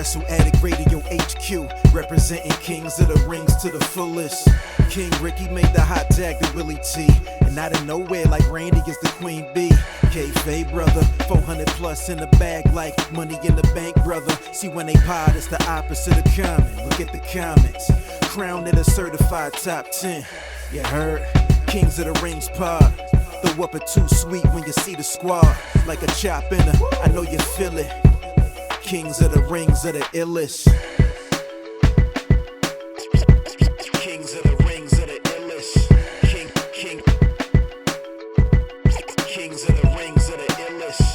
Wrestle Addict Radio HQ, representing kings of the rings to the fullest. King Ricky made the hot tag to Willie T, and out of nowhere like Randy is the queen bee. K-Fay brother, 400 plus in the bag like money in the bank brother. See when they pod, it's the opposite of common. Look at the comments, crowned at a certified top 10. You heard? Kings of the Rings pod. Throw up a too sweet when you see the squad. Like a chop in a, I know you feel it. Kings of the Rings are the illest. Kings of the Rings are the illest. Kings of the Rings are the illest.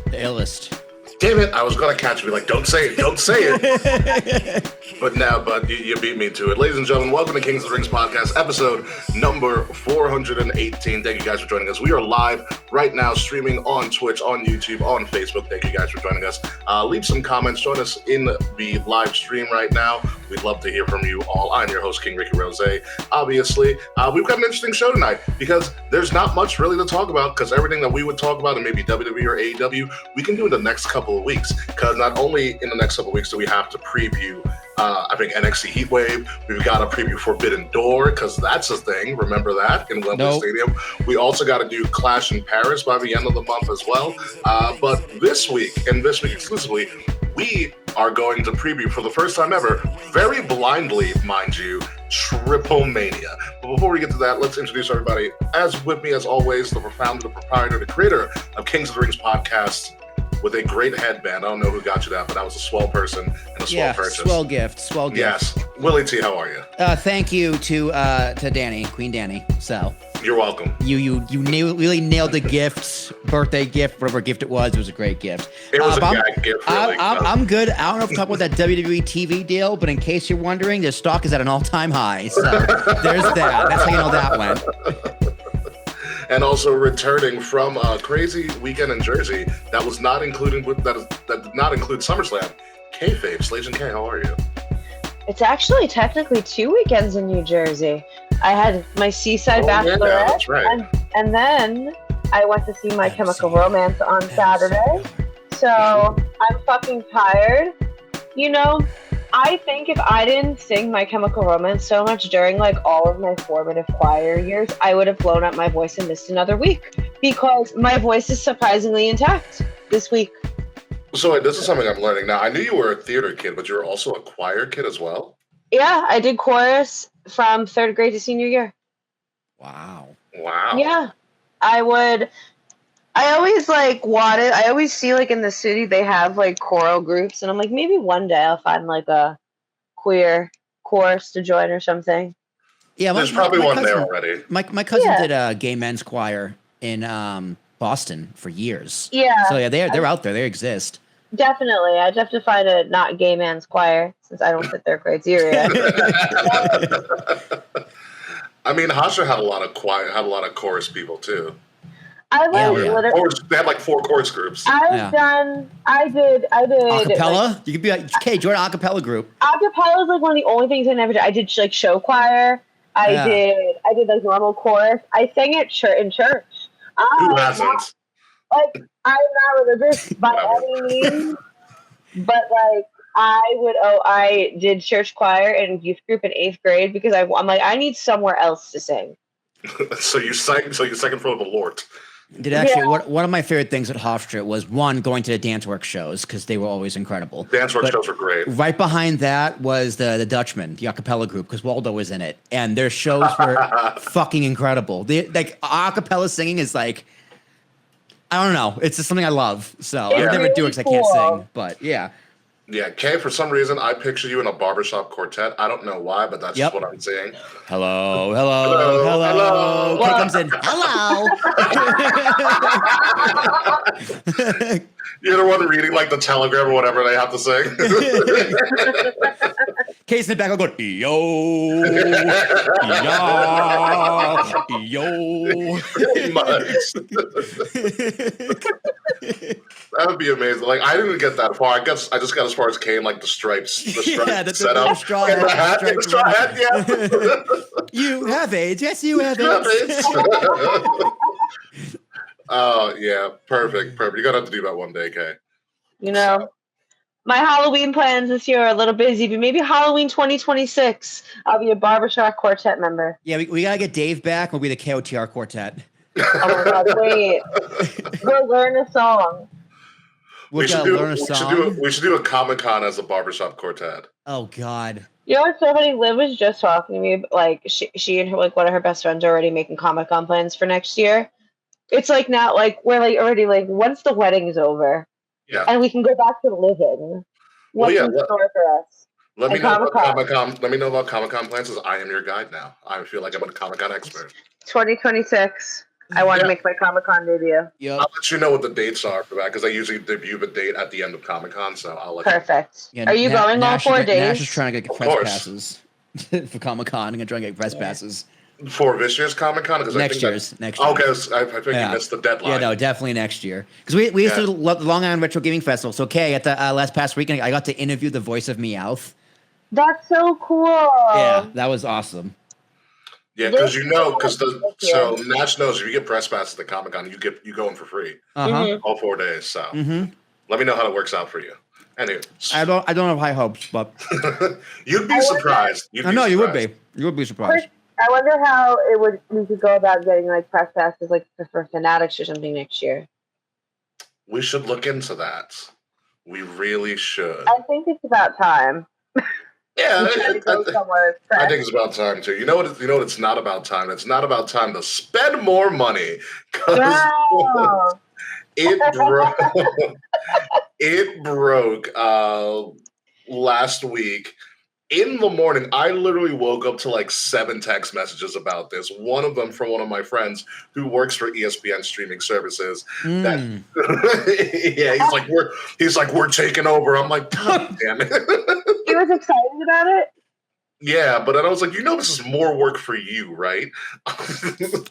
The illest. Damn it, I was going to catch you, like, don't say it, don't say it. But you beat me to it. Ladies and gentlemen, welcome to Kings of the Rings podcast, episode number 418. Thank you guys for joining us. We are live right now, streaming on Twitch, on YouTube, on Facebook. Thank you guys for joining us. Leave some comments. Join us in the live stream right now. We'd love to hear from you all. I'm your host, King Ricky Rose. Obviously, we've got an interesting show tonight because there's not much really to talk about, because everything that we would talk about in maybe WWE or AEW, we can do in the next couple of weeks. Because not only in the next couple of weeks do we have to preview I think NXT Heatwave. We've got to preview Forbidden Door, because that's a thing. Remember that in Wembley Stadium. We also got to do Clash in Paris by the end of the month as well. But this week, and this week exclusively, we are going to preview for the first time ever, very blindly, mind you, TripleMania. But before we get to that, let's introduce everybody. As with me, as always, the founder, the proprietor, the creator of Kings of the Rings podcast, with a great headband. I don't know who got you that, but that was a swell person and a swell purchase. Swell gift. Yes. Willie T, how are you? Thank you to Danny, Queen Danny. So you're welcome. You really nailed the gift, birthday gift, whatever gift it was. It was a great gift. It was a gag gift. Really. I'm good. I don't know if we're talking about that WWE TV deal, but in case you're wondering, their stock is at an all-time high. So there's that. That's how you know that went. And also returning from a crazy weekend in Jersey that was not including that did not include SummerSlam. Kayfabe, Slajan K, how are you? It's actually technically 2 weekends in New Jersey. I had my Seaside Bachelorette, yeah, that's right. and then I went to see My Chemical Romance on Saturday. So I'm fucking tired. You know, I think if I didn't sing My Chemical Romance so much during like all of my formative choir years, I would have blown up my voice and missed another week, because my voice is surprisingly intact this week. So this is something I'm learning now. I knew you were a theater kid, but you're also a choir kid as well? Yeah, I did chorus from 3rd grade to senior year. Wow. Yeah. I always see like in the city they have like choral groups, and I'm like, maybe one day I'll find like a queer chorus to join or something. Yeah, there's probably one cousin, there already. My cousin did a gay men's choir in Boston for years. Yeah. So yeah, they're out there. They exist. Definitely. I'd have to find a not gay man's choir, since I don't fit their criteria. I mean, Hasha had a lot of chorus people too. They had like 4 chorus groups. I did acapella? Like, you could be like, okay, join an acapella group. Acapella is like one of the only things I never did. I did like show choir. I did like normal chorus. I sang at in church. Who hasn't? Like, I'm not religious by any means, but like I did church choir and youth group in 8th grade, because I'm like, I need somewhere else to sing. So you sang in front of the Lord. Did actually one of my favorite things at Hofstra was going to the dance work shows, because they were always incredible. Dance work shows were great. Right behind that was the Dutchman, the acapella group, because Waldo was in it, and their shows were fucking incredible. Like acapella singing is like, I don't know, it's just something I love. So I would never do it because I can't sing, but yeah. Yeah, Kay, for some reason, I picture you in a barbershop quartet. I don't know why, but that's just what I'm seeing. Hello. Kay comes in. Hello. You're the one reading like the telegram or whatever they have to say. Case in the back, I'm going, yo. Pretty much. That would be amazing. Like I didn't get that far. I just got as far as Kane, like the stripes setup, the straw and hat, the straw hat. Yeah. You have AIDS. Yes, you have Yeah, AIDS. Oh yeah, perfect. You're gonna have to do that one day, Kay. You know, my Halloween plans this year are a little busy, but maybe Halloween 2026, I'll be a barbershop quartet member. Yeah, we gotta get Dave back. We'll be the KOTR quartet. Oh my god, wait. Go learn a song. We should do a Comic-Con as a barbershop quartet. Oh god. You know what's so funny? Liv was just talking to me, like she and her, like one of her best friends are already making Comic-Con plans for next year. It's like now, like we're like already like once the wedding is over, and we can go back to living. What's in store for us? Let me know about Comic-Con. Let me know about Comic-Con plans, because I am your guide now. I feel like I'm a Comic-Con expert. 2026. I want to make my Comic-Con debut. Yep. I'll let you know what the dates are for that, because I usually debut the date at the end of Comic-Con, so I'll let Perfect. you know. Yeah, are you going all 4 days? Nash is trying to get press passes for Comic-Con. I'm gonna try and get press passes. For this year's Comic-Con? Next year. Okay, I think you missed the deadline. Yeah, no, definitely next year. Because we used to the Long Island Retro Gaming Festival. So, okay, at the past weekend, I got to interview the voice of Meowth. That's so cool. Yeah, that was awesome. Yeah, because so Nash knows if you get press passes at the Comic-Con, you go in for free. All 4 days. So let me know how it works out for you. Anyway, I don't have high hopes, but you'd be surprised. You would be. You would be surprised. I wonder how we could go about getting like press passes like for Fanatics or something next year. We should look into that. We really should. I think it's about time. Yeah, I think it's about time too. You know what? It's not about time. It's not about time to spend more money, because it broke. It broke last week. In the morning, I literally woke up to like 7 text messages about this. One of them from one of my friends who works for ESPN streaming services. Yeah, he's like, we're taking over. I'm like, God damn it. He was excited about it. Yeah, but then I was like, this is more work for you, right?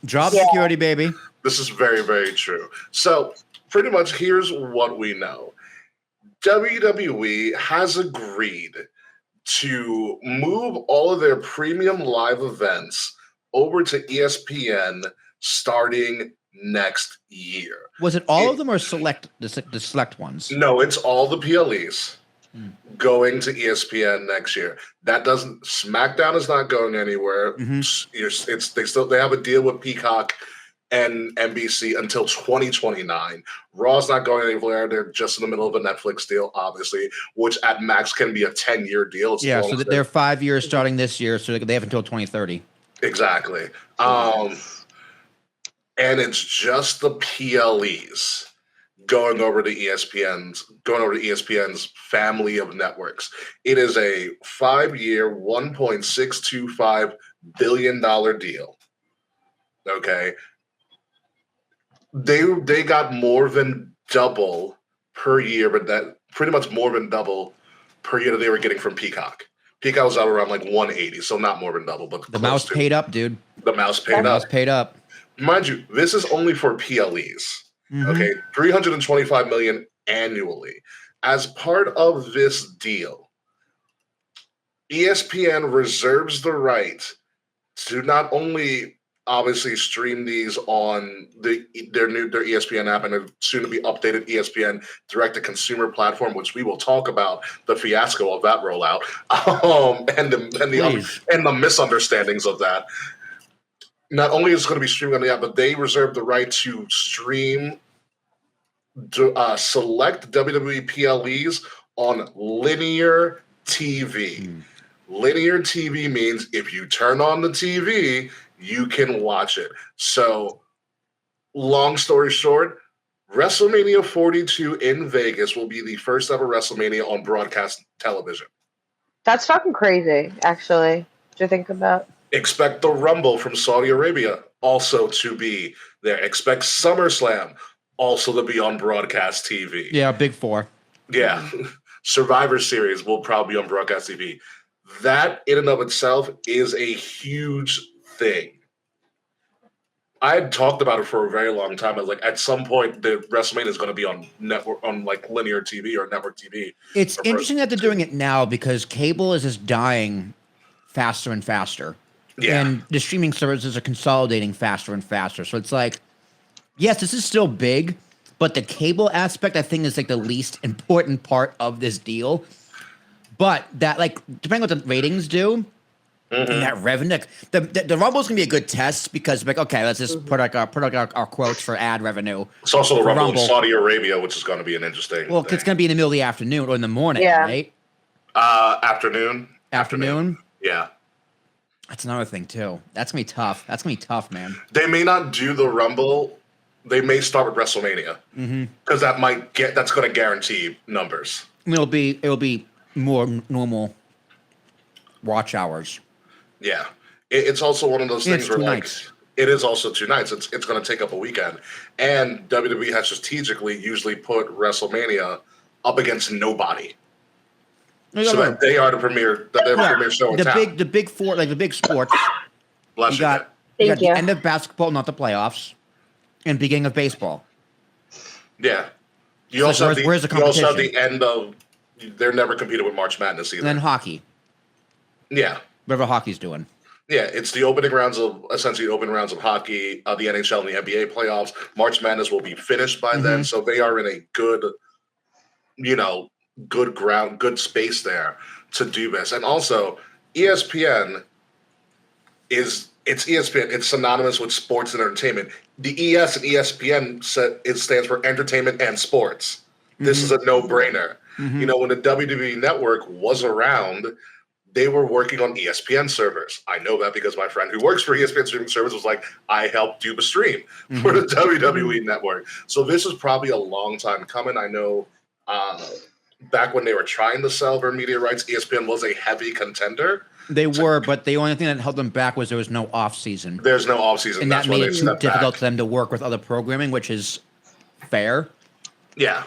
Job security, baby. This is very, very true. So pretty much, here's what we know. WWE has agreed to move all of their premium live events over to ESPN starting next year. Was it all of them or the select ones? No, it's all the PLEs going to ESPN next year. SmackDown is not going anywhere. They have a deal with Peacock and NBC until 2029. Raw's not going anywhere. They're just in the middle of a Netflix deal, obviously, which at max can be a 10-year deal. So they're 5 years starting this year, so they have until 2030. Exactly. And it's just the PLEs going over to ESPN's family of networks. It is a 5-year, $1.625 billion deal. Okay. They got more than double per year, but that pretty much more than double per year that they were getting from Peacock. Peacock was out around like 180, so not more than double, but the mouse paid up, dude. The mouse paid up. Mind you, this is only for PLEs. Okay, $325 million annually. As part of this deal, ESPN reserves the right to not only obviously stream these on their ESPN app and a soon to be updated ESPN direct to consumer platform, which we will talk about the fiasco of that rollout and the misunderstandings of that. Not only is it going to be streaming on the app, but they reserve the right to stream select WWE PLEs on linear TV. Linear TV means if you turn on the TV, you can watch it. So, long story short, WrestleMania 42 in Vegas will be the first ever WrestleMania on broadcast television. That's fucking crazy, actually, to think about. Expect the Rumble from Saudi Arabia also to be there. Expect SummerSlam also to be on broadcast TV. Yeah, Big Four. Yeah. Survivor Series will probably be on broadcast TV. That in and of itself is a huge thing. I had talked about it for a very long time. I was like, at some point, the WrestleMania is going to be on network, on like linear TV or network TV. It's interesting that they're doing it now because cable is just dying faster and faster. Yeah. And the streaming services are consolidating faster and faster. So it's like, yes, this is still big, but the cable aspect, I think, is like the least important part of this deal. But that, like, depending on what the ratings do, and that revenue, the Rumble's gonna be a good test because, like, okay, let's just put our quotes for ad revenue. It's also the Rumble in Saudi Arabia, which is going to be an interesting. Well, thing. It's gonna be in the middle of the afternoon or in the morning, right? Afternoon. Yeah. That's another thing too. That's gonna be tough. That's gonna be tough, man. They may not do the Rumble. They may start with WrestleMania because that's going to guarantee numbers. I mean, it'll be more normal watch hours. Yeah, it's also one of those things where like nights. It is also 2 nights. It's going to take up a weekend, and WWE has strategically usually put WrestleMania up against nobody, so that they are the premier show in town. The big four, like the big sports. Bless you got Thank the you. end of basketball, not the playoffs, and beginning of baseball. Yeah, you So also have where's the you also have competition? the end of. They're never competed with March Madness either. And then hockey, Yeah. whatever hockey's doing. Yeah, it's the opening rounds of hockey, the NHL and the NBA playoffs. March Madness will be finished by then, so they are in a good, good ground, good space there to do this. And also, ESPN it's ESPN. It's synonymous with sports and entertainment. The ES and ESPN it stands for entertainment and sports. This is a no-brainer. When the WWE Network was around, they were working on ESPN servers. I know that because my friend who works for ESPN streaming service was like, I helped do the stream for the WWE Network. So this is probably a long time coming. I know back when they were trying to sell their media rights, ESPN was a heavy contender. They were, but the only thing that held them back was there was no off season. There's no off season, and that made it too difficult back. for them to work with other programming, which is fair. Yeah,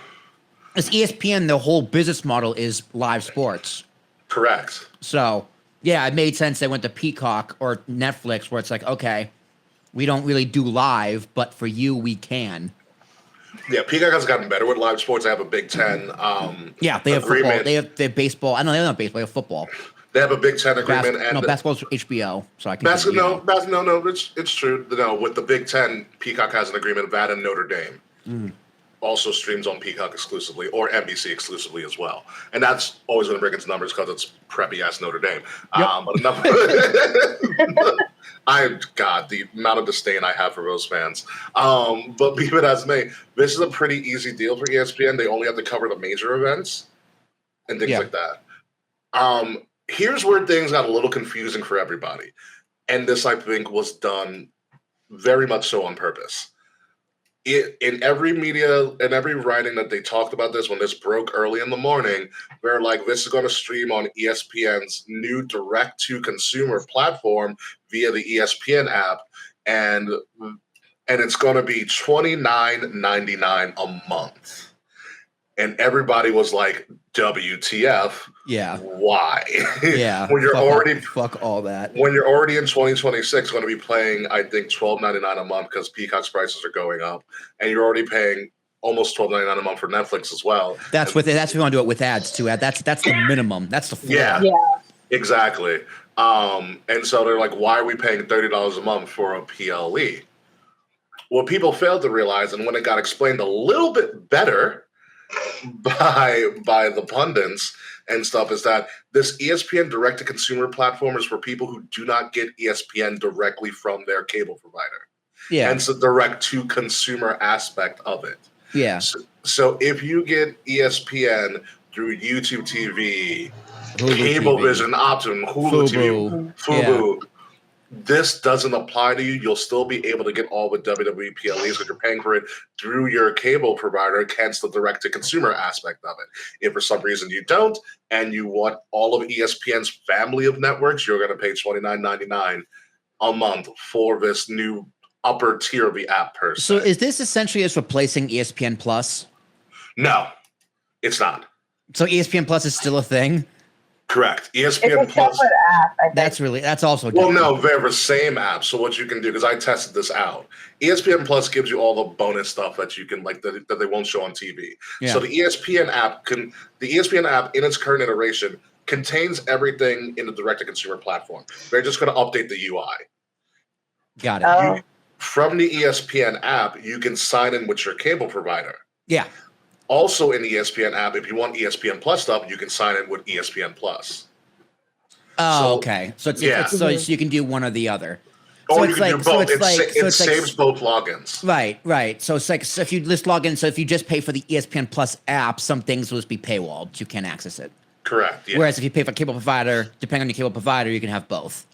As ESPN, the whole business model is live sports. correct. So, yeah, it made sense they went to Peacock or Netflix where it's like, okay, we don't really do live, but for you, we can. Yeah, Peacock has gotten better with live sports. They have a Big Ten Yeah, they have agreement. football. They have baseball. I know they don't have baseball. They have football. They have a Big Ten agreement. No, basketball's HBO, so I can. No, it's true. No, with the Big Ten, Peacock has an agreement. That and Notre Dame also streams on Peacock exclusively or NBC exclusively as well. And that's always going to bring its numbers because it's preppy ass Notre Dame. But enough. The amount of disdain I have for those fans. But be it as may, this is a pretty easy deal for ESPN. They only have to cover the major events and things like that. Here's where things got a little confusing for everybody. And this, I think, was done very much so on purpose. In every media and every writing that they talked about this, when this broke early in the morning, they're like, this is going to stream on ESPN's new direct-to-consumer platform via the ESPN app, and it's going to be $29.99 a month. And everybody was like, WTF? Yeah. Why? Yeah. When you're fuck all that. When you're already in 2026, going to be paying, I think, $12.99 a month because Peacock's prices are going up, and you're already paying almost $12.99 a month for Netflix as well. That's if you want to do it with ads too. That's the minimum. That's the floor. Yeah. Exactly. And so they're like, why are we paying $30 a month for a PLE? What people failed to realize, and when it got explained a little bit better by the pundits and stuff, is that this ESPN direct-to-consumer platform is for people who do not get ESPN directly from their cable provider. Yeah. And it's the direct-to-consumer aspect of it. Yeah. So if you get ESPN through YouTube TV, Hulu Cablevision, TV. Optimum, Hulu TV, Fubo, Yeah. this doesn't apply to you. You'll still be able to get all the WWE PLEs because you're paying for it through your cable provider, hence the direct-to-consumer aspect of it. If for some reason you don't, and you want all of ESPN's family of networks, you're going to pay $29.99 a month for this new upper tier of the app per se. So is this essentially just replacing ESPN Plus? No, it's not. So ESPN Plus is still a thing? Correct. It's ESPN a Plus. separate app, I think. That's also Well, dumb. no, they're the same app. So what you can do, because I tested this out, ESPN Plus gives you all the bonus stuff that you can that they won't show on TV. Yeah. So the ESPN app in its current iteration contains everything in the direct-to-consumer platform. They're just going to update the UI. Got it. Oh. From the ESPN app, you can sign in with your cable provider. Yeah. Also in the ESPN app, if you want ESPN Plus stuff, you can sign in with ESPN Plus. Oh, So, okay. So it's yeah. so you can do one or the other. Or So you it's can do like- so both. it's like- It so it's like- saves both logins. Right. So it's like, so if you just log in, so if you just pay for the ESPN Plus app, some things will just be paywalled. You can't access it. Correct. Yeah. Whereas if you pay for cable provider, depending on your cable provider, you can have both.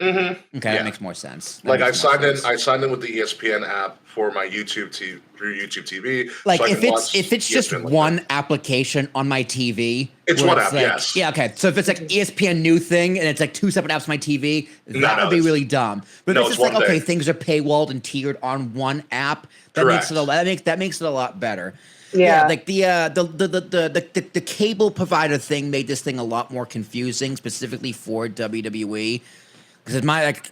Mm-hmm. Okay, Yeah. that makes more sense. That Like makes more sense. I signed in with the ESPN app for my YouTube through YouTube TV. Like so I if can it's watch just ESPN like one that. application on my TV, It's where one app, like, yes. Yeah, okay. So if it's like ESPN new thing and it's like two separate apps on my TV, that would be it's- really dumb. But no, if it's it's just like one okay, thing. things are paywalled and tiered on one app, that Correct. makes it a lot better. Yeah. Like the cable provider thing made this thing a lot more confusing, specifically for WWE. Because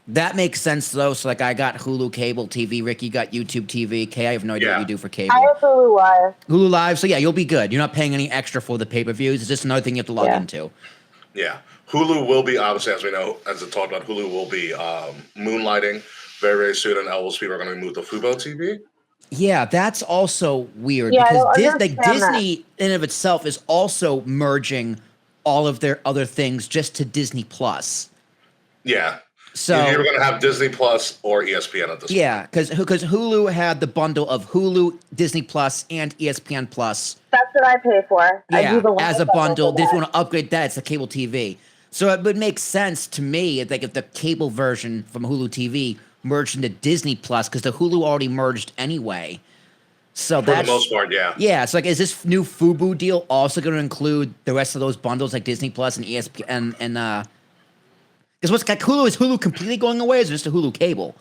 that makes sense though. So like I got Hulu cable TV, Ricky got YouTube TV, Kay, I have no idea Yeah. what you do for cable. I have Hulu Live. Hulu Live, so yeah, you'll be good. You're not paying any extra for the pay-per-views. It's just another thing you have to log Yeah. into. Yeah. Hulu will be, obviously, as we know, as it talked about, Hulu will be moonlighting very, very soon, and LSP are going to move to Fubo TV. Yeah, that's also weird Yeah, I because don't like understand that. Disney in and of itself is also merging all of their other things just to Disney Plus. Yeah. So You're either going to have Disney Plus or ESPN at this point. yeah, because Hulu had the bundle of Hulu, Disney Plus, and ESPN Plus. That's what I pay for. I Yeah, do the as a Live bundle bundle. for If that. you want to upgrade that, it's a cable TV. So it would make sense to me if the cable version from Hulu TV merged into Disney Plus because the Hulu already merged anyway. So For the that's most part, yeah. yeah. It's like, is this new Fubo deal also going to include the rest of those bundles like Disney Plus and ESPN and because what's like Hulu is Hulu completely going away? Or is it just a Hulu cable?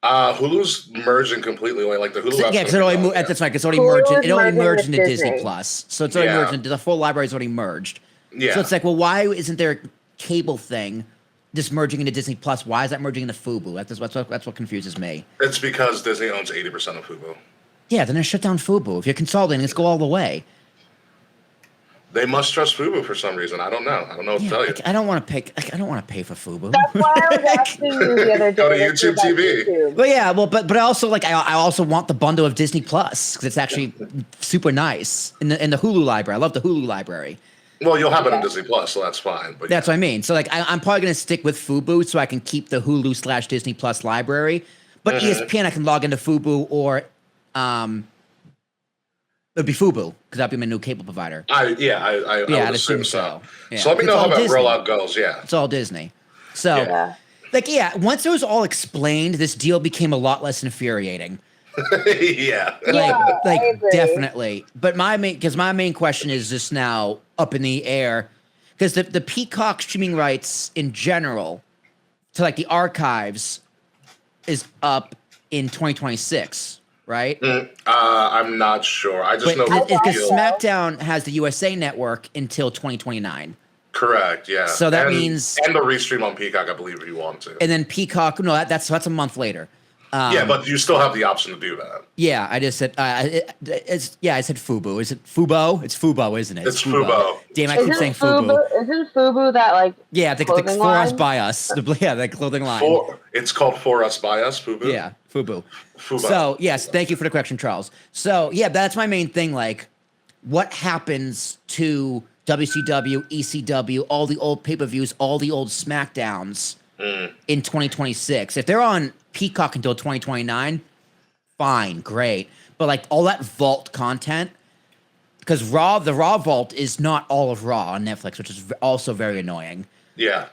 Hulu's merging completely away. Like the Hulu. Yeah, because it already moved. That's right. It's already Hulu merged. is It already merging merged with into Disney Disney. Plus. So it's already Yeah. merged into the full library's already merged. Yeah. So it's like, well, why isn't there a cable thing just merging into Disney Plus? Why is that merging into Fubo? That's what confuses me. It's because Disney owns 80% of Fubo. Yeah, then shut down Fubo. If you're consolidating, let's go all the way. They must trust Fubo for some reason. I don't know. I don't know what to Yeah, tell you. I don't want to pay. I don't want to pay for Fubo. That's why I was asking you the other day. Go to if you YouTube like TV. YouTube. Well, yeah, but I also I also want the bundle of Disney Plus because it's actually super nice in the Hulu library. I love the Hulu library. Well, you'll have it on Disney Plus, so that's fine. But That's what I mean. So like I'm probably gonna stick with Fubo so I can keep the Hulu / Disney Plus library. But ESPN I can log into Fubo or it'd be Fubo because that'd be my new cable provider. I Yeah, would I'd assume assume so. Yeah. So let me It's know how all that Disney. rollout goes. Yeah. It's all Disney. So Yeah. once it was all explained, this deal became a lot less infuriating. Yeah. I agree. Definitely. But my main question is just now up in the air because the Peacock streaming rights in general to like the archives is up in 2026, right? I'm not sure. I just know Because deal. SmackDown has the USA Network until 2029. Correct. Yeah. So that And- means- and the restream on Peacock, I believe, if you want to. And then Peacock, no, that's a month later. Yeah, but you still have the option to do that. Yeah, I just said I said Fubo. Is it Fubo? It's Fubo, isn't it? It's Fubo. Damn, I keep saying Isn't Fubo. Isn't Fubu that like? Yeah, the clothing For Us line? By Us. Yeah, the clothing line. It's called For Us By Us, Fubu. Yeah, Fubu. Fubo. So yes, thank you for the correction, Charles. So yeah, that's my main thing. Like, what happens to WCW, ECW, all the old pay-per-views, all the old SmackDowns in 2026? If they're on Peacock until 2029, fine, great. But like all that Vault content, because the Raw Vault is not all of Raw on Netflix, which is also very annoying. Yeah.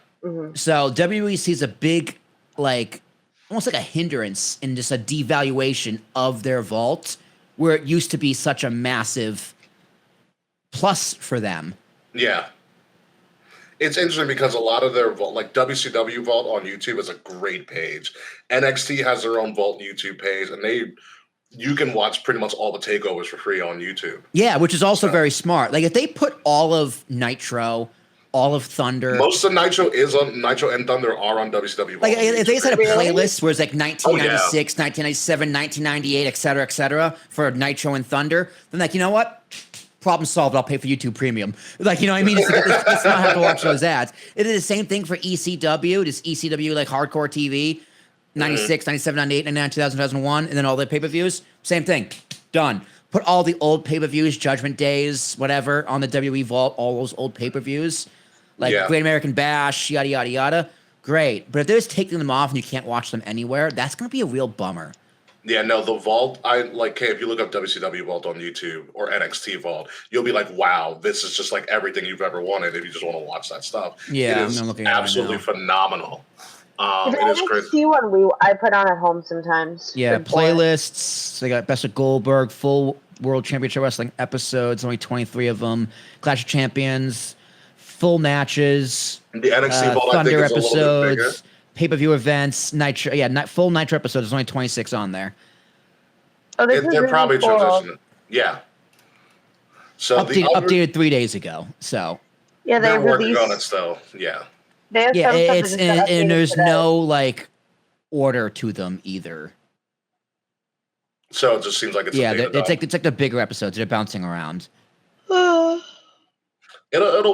So WWE sees a big, like, almost like a hindrance in just a devaluation of their vault, where it used to be such a massive plus for them. Yeah. It's interesting because a lot of their vault, like WCW Vault on YouTube, is a great page. NXT has their own Vault YouTube page, and you can watch pretty much all the takeovers for free on YouTube. Yeah, which is also very smart. Like, if they put all of Nitro, all of Thunder. Most of Nitro and Thunder are on WCW. Like if they just had a Really? playlist where it's like 1996, 1997, 1998, et cetera, for Nitro and Thunder, then like, you know what? Problem solved. I'll pay for YouTube Premium. Like, you know what I mean? It's not have to watch those ads. It is the same thing for ECW. Just ECW, like Hardcore TV, 96, 97, 98, 99, 2000, 2001, and then all the pay-per-views. Same thing. Done. Put all the old pay-per-views, Judgment Days, whatever, on the WWE Vault, all those old pay-per-views. Like Great American Bash, yada, yada, yada. Great. But if they're just taking them off and you can't watch them anywhere, that's going to be a real bummer. Yeah, no, the Vault, if you look up WCW Vault on YouTube or NXT Vault, you'll be like, wow, this is just like everything you've ever wanted if you just want to watch that stuff. Yeah, it is absolutely phenomenal. It is crazy. See one I put on at home sometimes. Yeah, playlists. They got Best of Goldberg, full World Championship Wrestling episodes, only 23 of them. Clash of Champions, full matches. The NXT Vault, Thunder I think, is episodes. Pay-per-view events, Nitro, full Nitro episodes. There's only 26 on there. Oh, they're really probably cool. transitioning. Yeah. So updated 3 days ago. So yeah, they're working on it still. Yeah. And there's no like order to them either. So it just seems like it's it's like the bigger episodes. They're bouncing around. It'll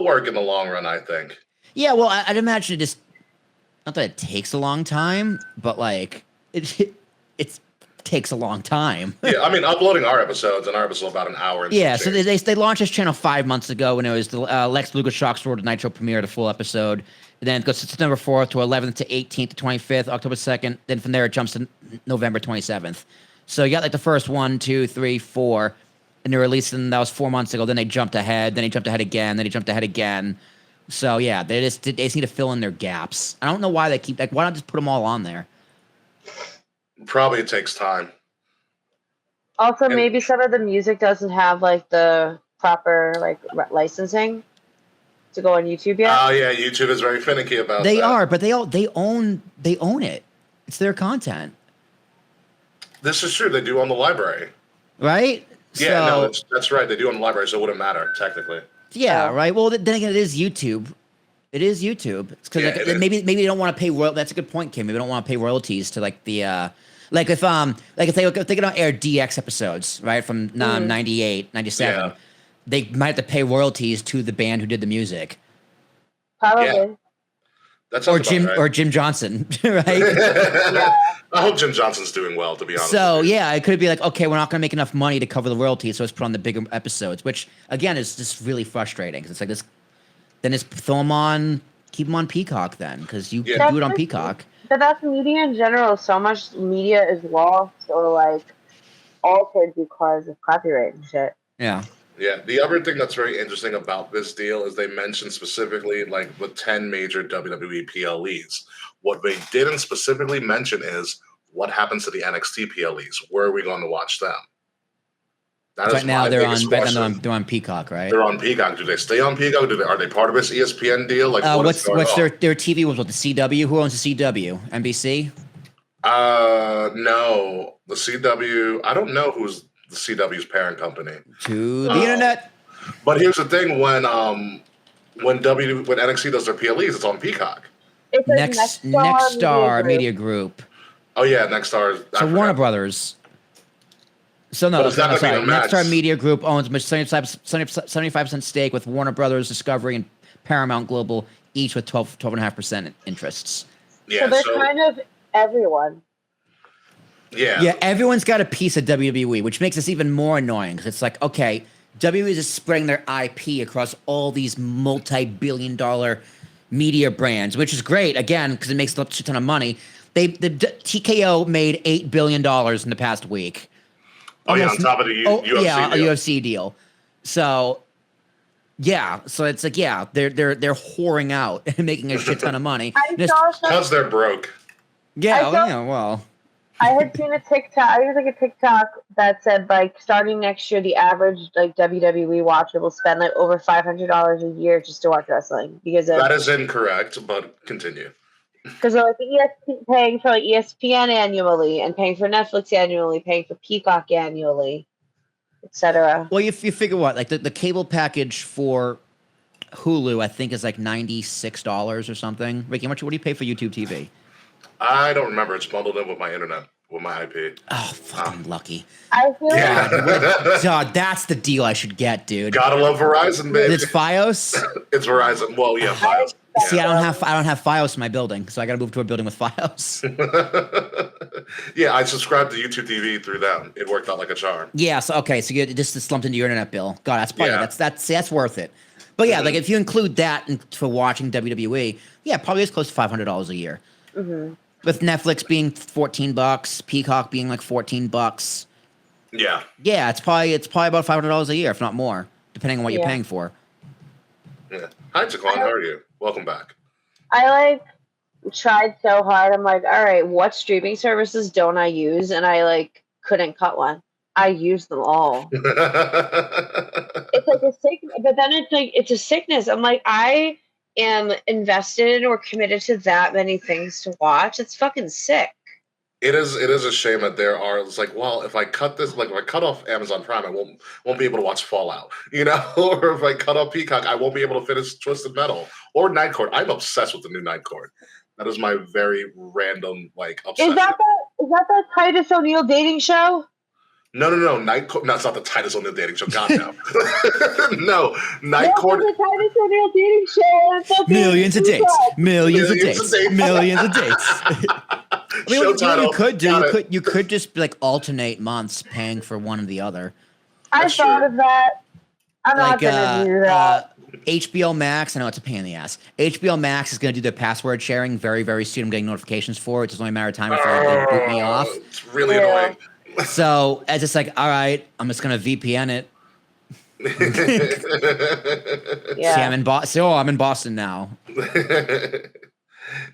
work in the long run, I think. Yeah, well, I'd imagine it just. Not that it takes a long time, but like it takes a long time. Yeah, I mean, uploading our episodes about an hour. And so they launched this channel 5 months ago when it was the Lex Luger Shock Sword Nitro premiere, the full episode. And then it goes to September 4th to 11th to 18th to 25th, October 2nd. Then from there it jumps to November 27th. So you got like the first 1, 2, 3, 4, and they released them. That was 4 months ago. Then they jumped ahead. Then they jumped ahead again. Then they jumped ahead again. So yeah, they just need to fill in their gaps. I don't know why they keep why not just put them all on there? Probably it takes time. Also, maybe some of the music doesn't have like the proper like licensing to go on YouTube yet. Oh yeah, YouTube is very finicky about that. They are, but they own it. It's their content. This is true. They do own the library, right? Yeah, no, that's right. They do own the library, so it wouldn't matter technically. Yeah, right. Well, then again, it is YouTube. It is YouTube. It's because maybe they don't want to pay royalties. That's a good point, Kim. Maybe they don't want to pay royalties to like the if they don't air DX episodes right from 98, 97, they might have to pay royalties to the band who did the music. Probably. Yeah. That's or Jim Johnson, right? I hope Jim Johnson's doing well, to be honest. So yeah, it could be like, okay, we're not going to make enough money to cover the royalties, so let's put on the bigger episodes, which again is just really frustrating. It's like this. Then just throw them on, keep them on Peacock then, because you can do it on Peacock. But that's media in general. So much media is lost or like altered because of copyright and shit. Yeah. Yeah. The other thing that's very interesting about this deal is they mentioned specifically like the 10 major WWE PLEs. What they didn't specifically mention is what happens to the NXT PLEs. Where are we going to watch them? Right now they're on Peacock, right? They're on Peacock. Do they stay on Peacock? Are they part of this ESPN deal? Like, what's their TV was? What, the CW? Who owns the CW? NBC? No, the CW. I don't know who's the CW's parent company. To the internet. But here's the thing: when NXT does their PLEs, it's on Peacock. It's like Nexstar Media Group. Oh yeah, Nexstar. So Warner Brothers. So no, sorry. Nexstar Media Group owns 75% stake with Warner Brothers, Discovery, and Paramount Global, each with 12.5% interests. Yeah, so they're kind of everyone. Yeah. Yeah, everyone's got a piece of WWE, which makes this even more annoying because it's like, okay, WWE is just spreading their IP across all these multi-billion-dollar media brands, which is great, again, because it makes a ton of money. The TKO made $8 billion in the past week. Oh, yeah, on top of the UFC deal. Yeah, a UFC deal. So, yeah. So it's like, yeah, they're whoring out and making a shit ton of money. Because they're broke. Yeah, well. I had seen a TikTok that said, like, starting next year, the average, like, WWE watcher will spend, like, over $500 a year just to watch wrestling. That is incorrect, but continue. Because they're like paying for like ESPN annually and paying for Netflix annually, paying for Peacock annually, etc. Well, you figure what, like the cable package for Hulu, I think, is like $96 or something. Ricky, what do you pay for YouTube TV? I don't remember. It's bundled in with my internet, with my IP. Oh, fucking lucky. I feel like God, that's the deal I should get, dude. Gotta love Verizon, baby. It's FiOS. It's Verizon. Well, yeah, FiOS. See, I don't have FiOS in my building, so I got to move to a building with FiOS. Yeah, I subscribed to YouTube TV through them. It worked out like a charm. Yeah. So okay, so you just slumped into your internet bill. God, that's probably Yeah. that's worth it. But yeah, like if you include that for watching WWE, yeah, probably is close to $500 a year. Mm-hmm. With Netflix being $14, Peacock being like $14. Yeah. Yeah, it's probably about $500 a year, if not more, depending on what you're Yeah. paying for. Yeah. Hi, Jaquan. How are you? Welcome back. I tried so hard. I'm like, all right, what streaming services don't I use? And I couldn't cut one. I use them all. It's like a sickness, but then it's a sickness. I'm like, I am invested or committed to that many things to watch. It's fucking sick. It is a shame that there are. It's like, well, if I cut this, like if I cut off Amazon Prime, I won't be able to watch Fallout, or if I cut off Peacock, I won't be able to finish Twisted Metal or Night Court. I'm obsessed with the new Night Court. That is my very random obsession. Is that the Titus O'Neil dating show? No, Night Court. No, it's not the Titus O'Neil dating show. God no. No, Night Court. It's the Titus O'Neil dating show. And it's Millions of dates, millions of Millions of dates, dates. millions of dates. I mean, Show what title. you could do, Got it. you could just alternate months paying for one or the other. I That's thought true. of that. I'm not gonna do that. HBO Max, I know it's a pain in the ass. HBO Max is going to do their password sharing very, very soon. I'm getting notifications for it. It's only a matter of time before they boot me off. It's really Yeah. annoying. So it's just like, all right, I'm just going to VPN it. Yeah. See, I'm in Boston. Oh, I'm in Boston now.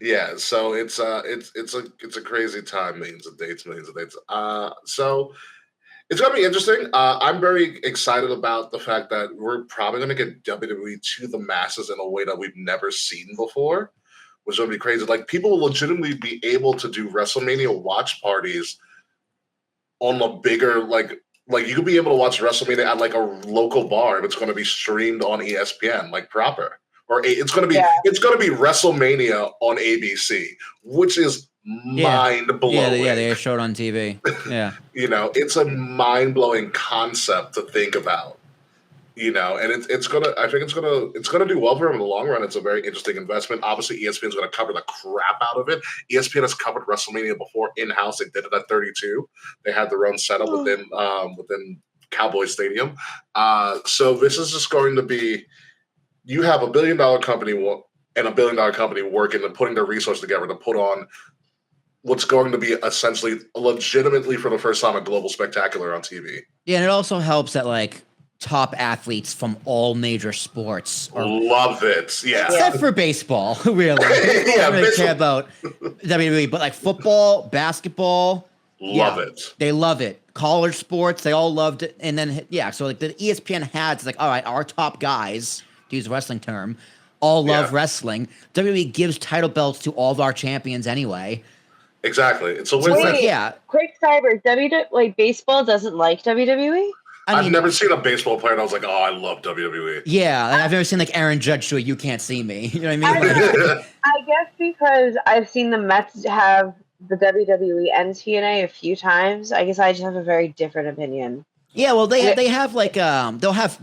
Yeah, so it's a crazy time, millions of dates. So it's gonna be interesting. I'm very excited about the fact that we're probably gonna get WWE to the masses in a way that we've never seen before, which is gonna be crazy. Like people will legitimately be able to do WrestleMania watch parties on a bigger like you could be able to watch WrestleMania at like a local bar if it's going to be streamed on ESPN like proper, or it's going to be WrestleMania on ABC, which is mind blowing. Yeah, they showed on TV. Yeah, it's a mind blowing concept to think about. And it's gonna. I think it's gonna do well for them in the long run. It's a very interesting investment. Obviously, ESPN's gonna cover the crap out of it. ESPN has covered WrestleMania before in house. They did it at 32. They had their own setup within Cowboy Stadium. So this is just going to be. You have $1 billion company and $1 billion company working and putting their resources together to put on what's going to be essentially, legitimately for the first time, a global spectacular on TV. yeah, and it also helps that top athletes from all major sports Love it. Yeah. except for baseball, really. I don't really care about WWE, but football, basketball, Love it. They love it. College sports, they all loved it. And then so the ESPN has all right, our top guys, to use a wrestling term, all love wrestling. WWE gives title belts to all of our champions anyway. Exactly. It's a Wait, win-win. Quick cyber, baseball doesn't like WWE? I've never seen a baseball player and I was like, oh, I love WWE. Yeah, I've never seen Aaron Judge do a "You Can't See Me." You know what I mean? I guess because I've seen the Mets have the WWE and TNA a few times. I guess I just have a very different opinion. Yeah, well, they have they'll have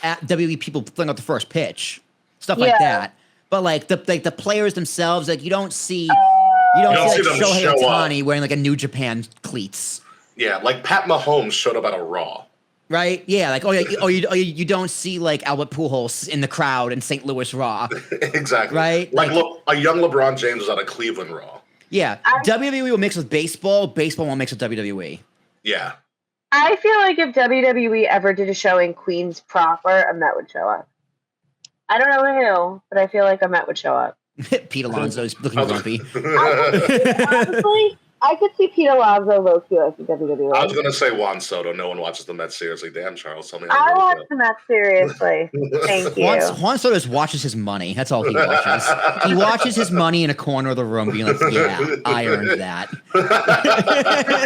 WWE people throwing out the first pitch, stuff like that. But the players themselves, you don't see them Shohei show Ohtani wearing a New Japan cleats. Yeah, like Pat Mahomes showed up at a Raw. Right? Yeah, you don't see Albert Pujols in the crowd in St. Louis Raw. Exactly. Right? Look, a young LeBron James was at a Cleveland Raw. Yeah, WWE will mix with baseball. Baseball won't mix with WWE. Yeah. I feel like if WWE ever did a show in Queens proper, a Met would show up. I don't know who, but I feel like a Met would show up. Pete Alonso's looking grumpy. Honestly, I could see Pete Alonso low-key like WWE. I was going to say Juan Soto. No one watches the Mets seriously. Damn, Charles, tell me I how watch the Mets seriously. Thank you. Juan Soto just watches his money. That's all he watches. He watches his money in a corner of the room being like, yeah, I earned that.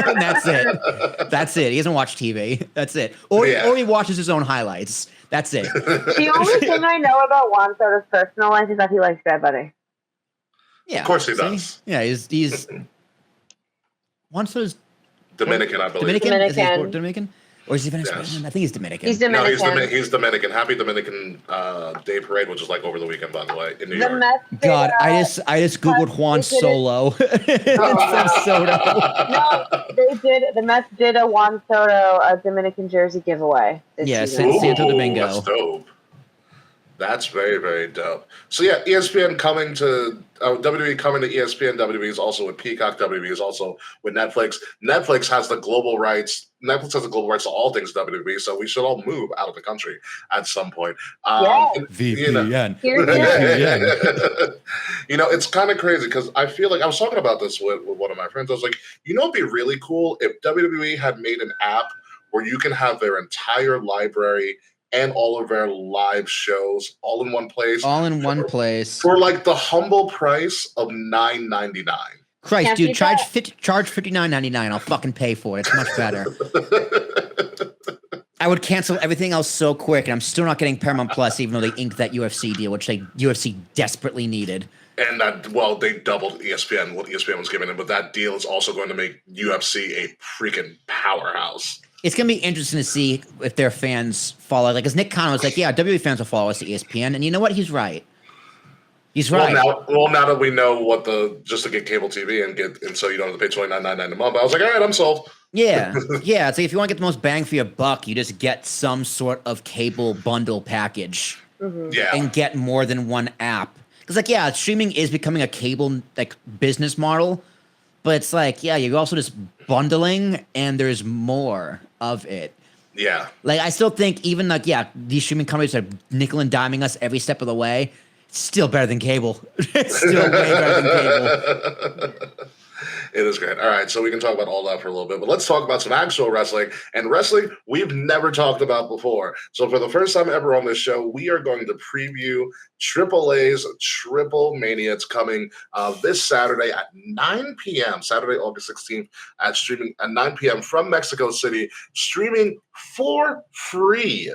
And that's it. That's it. He doesn't watch TV. That's it. Or he watches his own highlights. That's it. The only thing I know about Juan Soto's personal life is that he likes Bad Bunny. Yeah, Of course he does. Yeah, he's Juan Soto's Dominican, I believe. Dominican. Is he Dominican. Dominican? Or is he Venezuelan? Yes. I think he's Dominican. He's No, Dominican. he's Dominican. Happy Dominican Day Parade, which was like over the weekend, by the way, in New The York. Mets did, God, I just googled Juan they did it- Solo. It's Soto. No, they did. The Mets did a Juan Soto Dominican jersey giveaway this Yeah, season. Santo Domingo. That's dope. That's very, very dope. So yeah, ESPN coming to WWE coming to ESPN. WWE is also with Peacock. WWE is also with Netflix. Netflix has the global rights. Netflix has the global rights to all things WWE. So we should all move out of the country at some point. Yes. VPN. Here's VPN. You know, it's kind of crazy because I feel like I was talking about this with one of my friends. I was like, you know, it'd be really cool if WWE had made an app where you can have their entire library and all of their live shows all in one place. All in one place. For like the humble price of $9.99. Christ, Can't dude, beat charge that. charge $59.99. I'll fucking pay for it. It's much better. I would cancel everything else so quick, and I'm still not getting Paramount Plus, even though they inked that UFC deal, which UFC desperately needed. And that, well, they doubled ESPN, what ESPN was giving them, but that deal is also going to make UFC a freaking powerhouse. It's going to be interesting to see if their fans follow. Like, because Nick Khan was like, yeah, WWE fans will follow us to ESPN. And you know what? He's right. He's right. Well, now that we know what just to get cable TV and so you don't have to pay $29.99 a month, I was like, all right, I'm sold. Yeah. Yeah. It's like if you want to get the most bang for your buck, you just get some sort of cable bundle package Yeah. and get more than one app. Because, like, yeah, streaming is becoming a cable, like, business model. But it's like, yeah, you're also just bundling, and there's more of it. Yeah. Like, I still think even, like, yeah, these streaming companies are nickel and diming us every step of the way. It's still better than cable. It's still way better than cable. It is great. All right, so we can talk about all that for a little bit, but let's talk about some actual wrestling. And wrestling we've never talked about before. So for the first time ever on this show, we are going to preview AAA's TripleMania. It's coming this Saturday at 9 p.m., Saturday, August 16th, streaming at 9 p.m. from Mexico City, streaming for free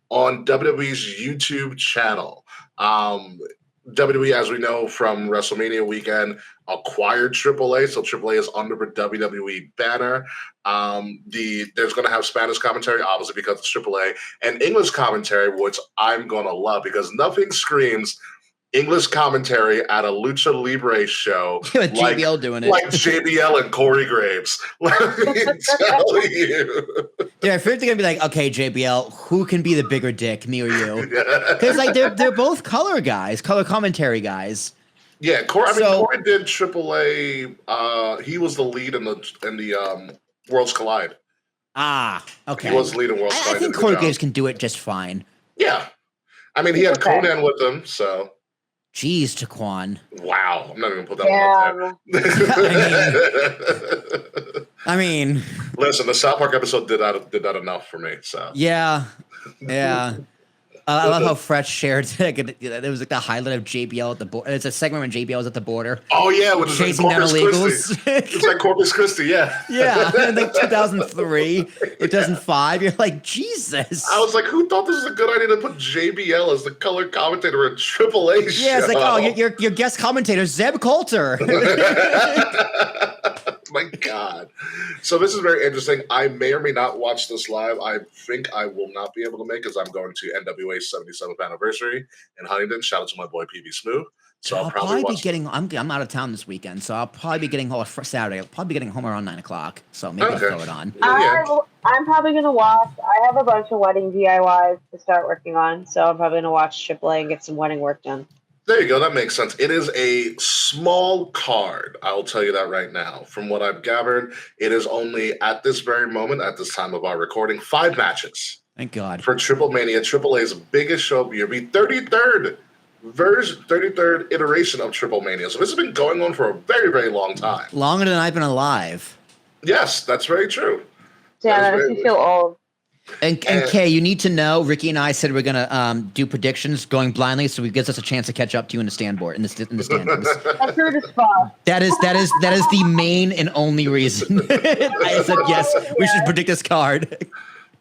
on WWE's YouTube channel. WWE, as we know from WrestleMania weekend, acquired AAA, so AAA is under the WWE banner. There's going to have Spanish commentary, obviously, because it's AAA, and English commentary, which I'm going to love because nothing screams English commentary at a Lucha Libre show With JBL doing it. like JBL and Corey Graves. Let me tell you. Dude, I figured they're going to be like, okay, JBL, who can be the bigger dick, me or you? Because, like, they're both color guys, color commentary guys. Yeah, Corey did AAA. He was the lead in the Worlds Collide. Ah, okay. He was the lead in Worlds Collide. I think Corey Graves can do it just fine. Yeah. I mean, he had Conan with him, so. Jeez, Taquan. Wow. I'm not even going to put that one up there. I mean. Listen, the South Park episode did that enough for me, so. Yeah. Yeah. I love how Fresh shared it was like the highlight of JBL at the border. It's a segment when JBL was at the border. Oh yeah, with chasing down illegals. It's like Corpus Christi, yeah. Yeah, in like 2003, 2005. You're like, Jesus. I was like, who thought this was a good idea to put JBL as the color commentator at AAA show? Yeah, it's like, oh, your guest commentator, Zeb Coulter. My God. So this is very interesting. I may or may not watch this live. I think I will not be able to make it because I'm going to NWA's 77th anniversary in Huntington. Shout out to my boy PB Smooth. So I'll probably be getting. I'm out of town this weekend, so I'll probably be getting home Saturday. I'll probably be getting home around 9:00. So maybe I'll throw it on. I'm probably gonna watch. I have a bunch of wedding DIYs to start working on, so I'm probably gonna watch AAA and get some wedding work done. There you go. That makes sense. It is a small card. I'll tell you that right now. From what I've gathered, it is only at this very moment, at this time of our recording, 5 matches. Thank God. For TripleMania, AAA's biggest show of the year, the 33rd iteration of TripleMania. So this has been going on for a very, very long time. Longer than I've been alive. Yes, that's very true. Damn, that makes me feel old. And Kay, you need to know, Ricky and I said we're gonna do predictions going blindly, so it gives us a chance to catch up to you in the standboard in the standings. That's rude as fuck. That is the main and only reason. I said yes. We should predict this card.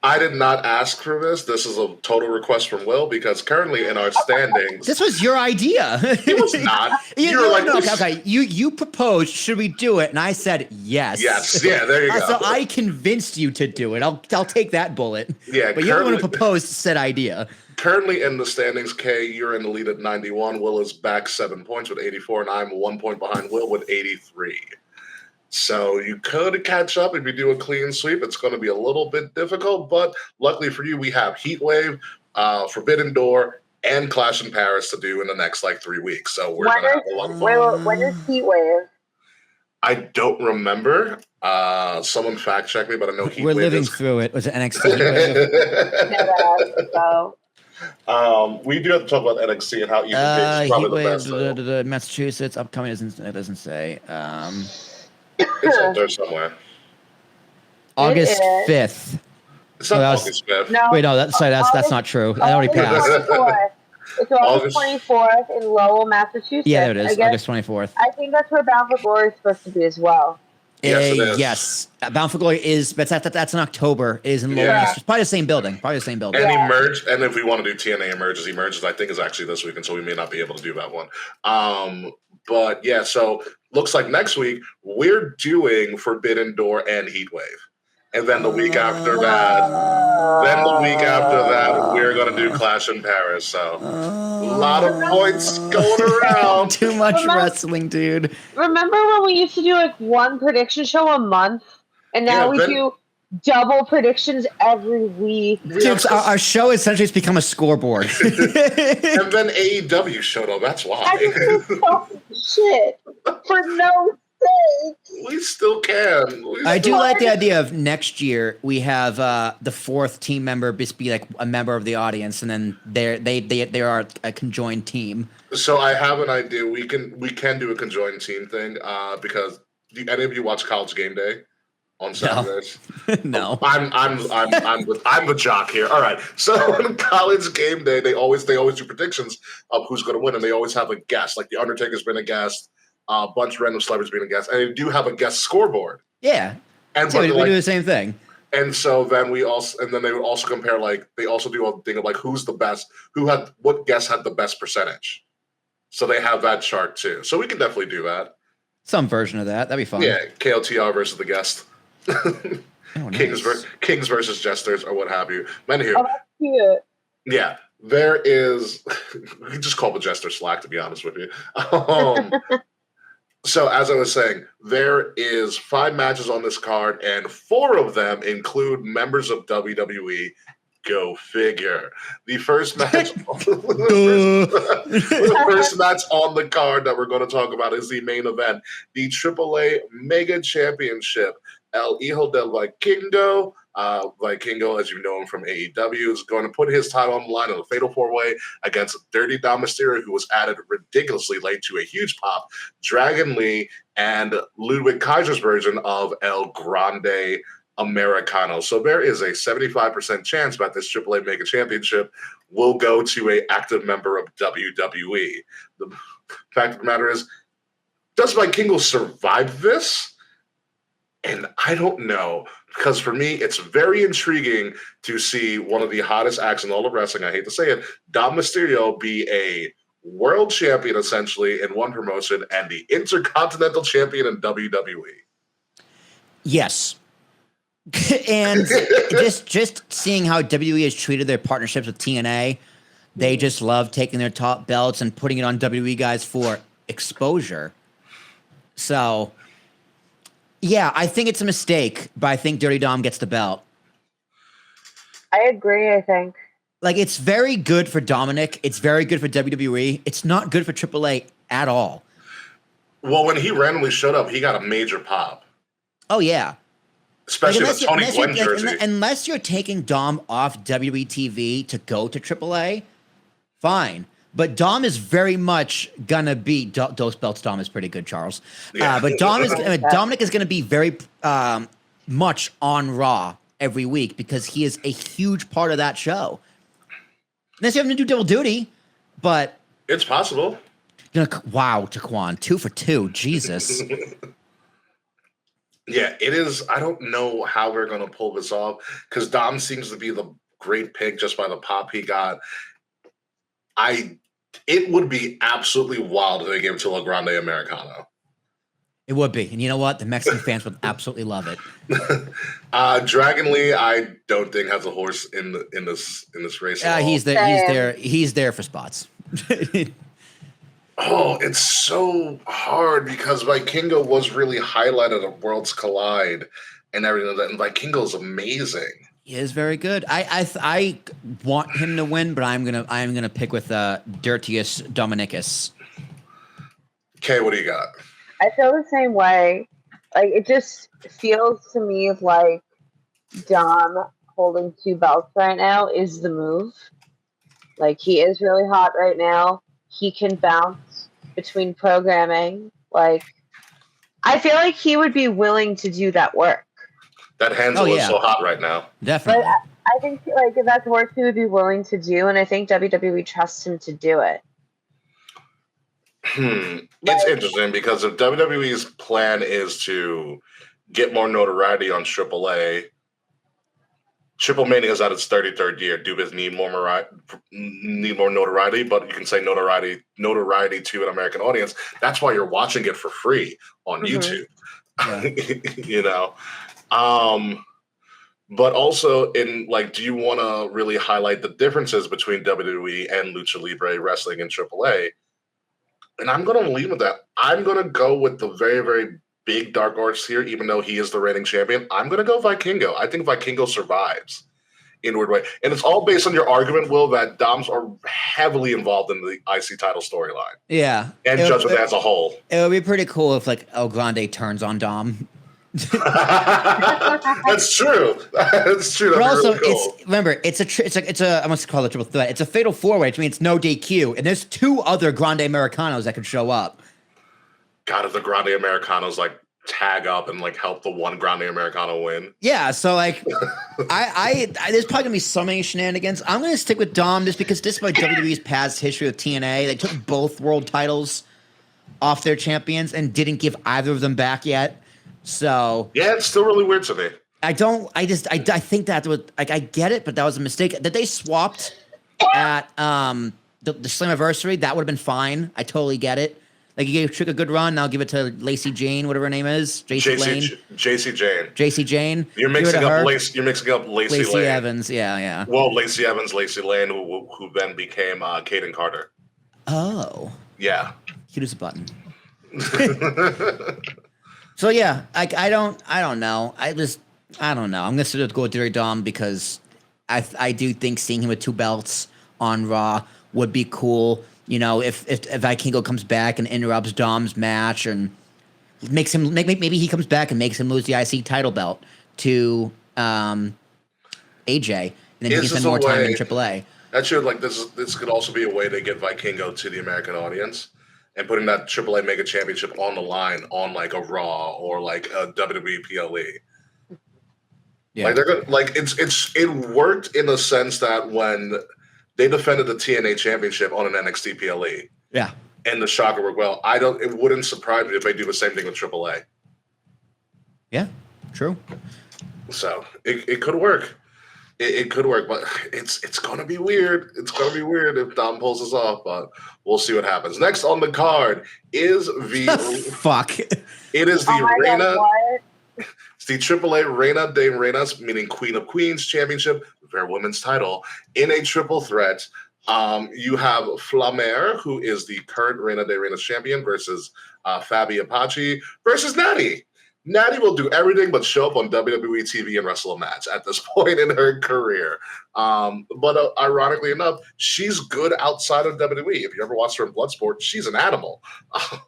I did not ask for this. This is a total request from Will because currently in our standings, This was your idea. it was not. You were like, no, okay. You proposed, should we do it? And I said yes. Yes. Yeah. There you go. So I convinced you to do it. I'll take that bullet. Yeah. But you're the one who proposed said idea. Currently in the standings, Kay, you're in the lead at 91. Will is back 7 points with 84, and I'm 1 point behind Will with 83. So you could catch up if you do a clean sweep. It's going to be a little bit difficult, but luckily for you, we have Heat Wave, Forbidden Door, and Clash in Paris to do in the next 3 weeks. So we're going to have a lot of fun. When is Heat Wave? I don't remember. Someone fact check me, but I know Heat We're Wave living is... through it. Was it NXT? Heat Wave? We do have to talk about NXT and how Ethan Page is probably Heat the Wave, best. the Massachusetts upcoming it doesn't say. It's up there somewhere. August 5th. It's not August 5th. No, Wait, no, that's not true. That already passed. It's August 24th in Lowell, Massachusetts. Yeah, there it is. August 24th. I think that's where Bound for Glory is supposed to be as well. Yes, it is. Yes. Bound for Glory is, but that's in October. It is in Lowell. Yeah. It's probably the same building. And Emerge, and if we want to do TNA Emerges, I think is actually this week, and so we may not be able to do that one. But yeah, so looks like next week we're doing Forbidden Door and Heat Wave. And then the week after that, we're going to do Clash in Paris. So a lot of points going around. Too much wrestling, dude. Remember when we used to do one prediction show a month? And now we do double predictions every week. Dude, our show essentially has become a scoreboard. And then AEW showed up. That's why. I just shit for no sake. We still can. I do like the idea of next year we have the fourth team member just be like a member of the audience, and then they are a conjoined team. So I have an idea. We can do a conjoined team thing because do any of you watch College Game Day on Saturdays? No. I'm the jock here. All right. So on College Game Day, they always do predictions of who's going to win, and they always have a guest. Like the Undertaker's been a guest. A bunch of random celebrities being a guest, and they do have a guest scoreboard. Yeah, and we do the same thing. And so then they would also compare they also do a thing of who's the best, what guest had the best percentage. So they have that chart too. So we can definitely do that. Some version of that. That'd be fun. Yeah, KOTR versus the guest. Nice. Kings versus Jesters or what have you. Men here. Oh, that's cute. Yeah. There is we just call the Jester Slack, to be honest with you. So as I was saying, there is 5 matches on this card, and 4 of them include members of WWE. Go figure. The first match, the first match on the card that we're going to talk about is the main event, the AAA Mega Championship. El Hijo del Vikingo, Vikingo, as you know him from AEW, is going to put his title on the line in a fatal 4-way against Dirty Dom Mysterio, who was added ridiculously late to a huge pop, Dragon Lee, and Ludwig Kaiser's version of El Grande Americano. So there is a 75% chance that this AAA Mega Championship will go to an active member of WWE. The fact of the matter is, does Vikingo survive this? And I don't know, because for me, it's very intriguing to see one of the hottest acts in all of wrestling, I hate to say it, Dom Mysterio be a world champion, essentially, in one promotion, and the Intercontinental Champion in WWE. Yes. And just seeing how WWE has treated their partnerships with TNA, they just love taking their top belts and putting it on WWE guys for exposure. So... yeah, I think it's a mistake, but I think Dirty Dom gets the belt. I agree, I think. It's very good for Dominic. It's very good for WWE. It's not good for AAA at all. Well, when he randomly showed up, he got a major pop. Oh, yeah. Especially the Tony Glenn jersey. Unless you're taking Dom off WWE TV to go to AAA, fine. But Dom is very much gonna be those belts. Dom is pretty good, Charles. Yeah. But Dominic is gonna be very much on Raw every week because he is a huge part of that show. Unless you have to do double duty, but it's possible. Wow, Taquan, 2 for 2, Jesus. Yeah, it is. I don't know how we're going to pull this off because Dom seems to be the great pick just by the pop he got. It would be absolutely wild if they gave it to La Grande Americano. It would be, and you know what? The Mexican fans would absolutely love it. Dragon Lee, I don't think has a horse in this race. Yeah, he's there. He's there for spots. Oh, it's so hard because Vikingo was really highlighted at Worlds Collide and everything like that, and Vikingo's amazing. He is very good. I want him to win, but I'm gonna pick with Dirtius Dominicus. Okay, what do you got? I feel the same way. Like, it just feels to me like Dom holding 2 belts right now is the move. Like, he is really hot right now. He can bounce between programming. Like, I feel like he would be willing to do that work. That Hansel is so hot right now. Definitely. But I think, like, if that's work he would be willing to do, and I think WWE trusts him to do it. It's interesting because if WWE's plan is to get more notoriety on AAA, TripleMania is at its 33rd year. Do this need more notoriety? But you can say notoriety to an American audience. That's why you're watching it for free on YouTube. You know, but also in do you want to really highlight the differences between WWE and Lucha Libre wrestling and AAA? And I'm going to leave with that. I'm going to go with the very, very big dark horse here, even though he is the reigning champion. I'm going to go Vikingo. I think Vikingo survives in a weird way. And it's all based on your argument, Will, that Doms are heavily involved in the IC title storyline. Yeah. And Judgment as a whole. It would be pretty cool if El Grande turns on Dom. That's true. That's true. But also, really cool. it's a I must call it a triple threat. It's a fatal 4-way, which means no DQ, and there's 2 other Grande Americanos that could show up. God, if the Grande Americanos tag up and help the one Grande Americano win. Yeah, so I there's probably gonna be so many shenanigans. I'm gonna stick with Dom just because despite WWE's past history with TNA, they took both world titles off their champions and didn't give either of them back yet. So yeah, it's still really weird to me. I think that was I get it, but that was a mistake. That they swapped at the Slammiversary, that would have been fine. I totally get it. Like, you gave Trick a good run, now give it to Lacey Jane, whatever her name is, JC Jane. You're mixing up Lacey Lane. Evans, yeah. Well, Lacey Evans, Lacey Lane, who then became Kaden Carter. Oh. Yeah. Cute as a button. So yeah, I don't know. I don't know. I'm gonna sort of go with Dirty Dom because I do think seeing him with 2 belts on Raw would be cool. You know, if Vikingo comes back and interrupts Dom's match and makes him maybe he comes back and makes him lose the IC title belt to AJ, and then he can spend more time in AAA. Actually, this could also be a way to get Vikingo to the American audience. And putting that AAA Mega Championship on the line on a Raw or a WWE PLE. Yeah. They're good. It worked in the sense that when they defended the TNA Championship on an NXT PLE. Yeah. And the Shocker worked well. It wouldn't surprise me if they do the same thing with AAA. Yeah, true. So it could work. It could work, but it's going to be weird. It's going to be weird if Dom pulls this off, but we'll see what happens. Next on the card is the... Fuck. It is the Reina... It's the AAA Reina de Reinas, meaning Queen of Queens Championship, their women's title, in a triple threat. You have Flamer, who is the current Reina de Reinas champion, versus Fabi Apache, versus Natty. Natty will do everything but show up on WWE TV and wrestle a match at this point in her career. But ironically enough, she's good outside of WWE. If you ever watched her in Bloodsport, she's an animal.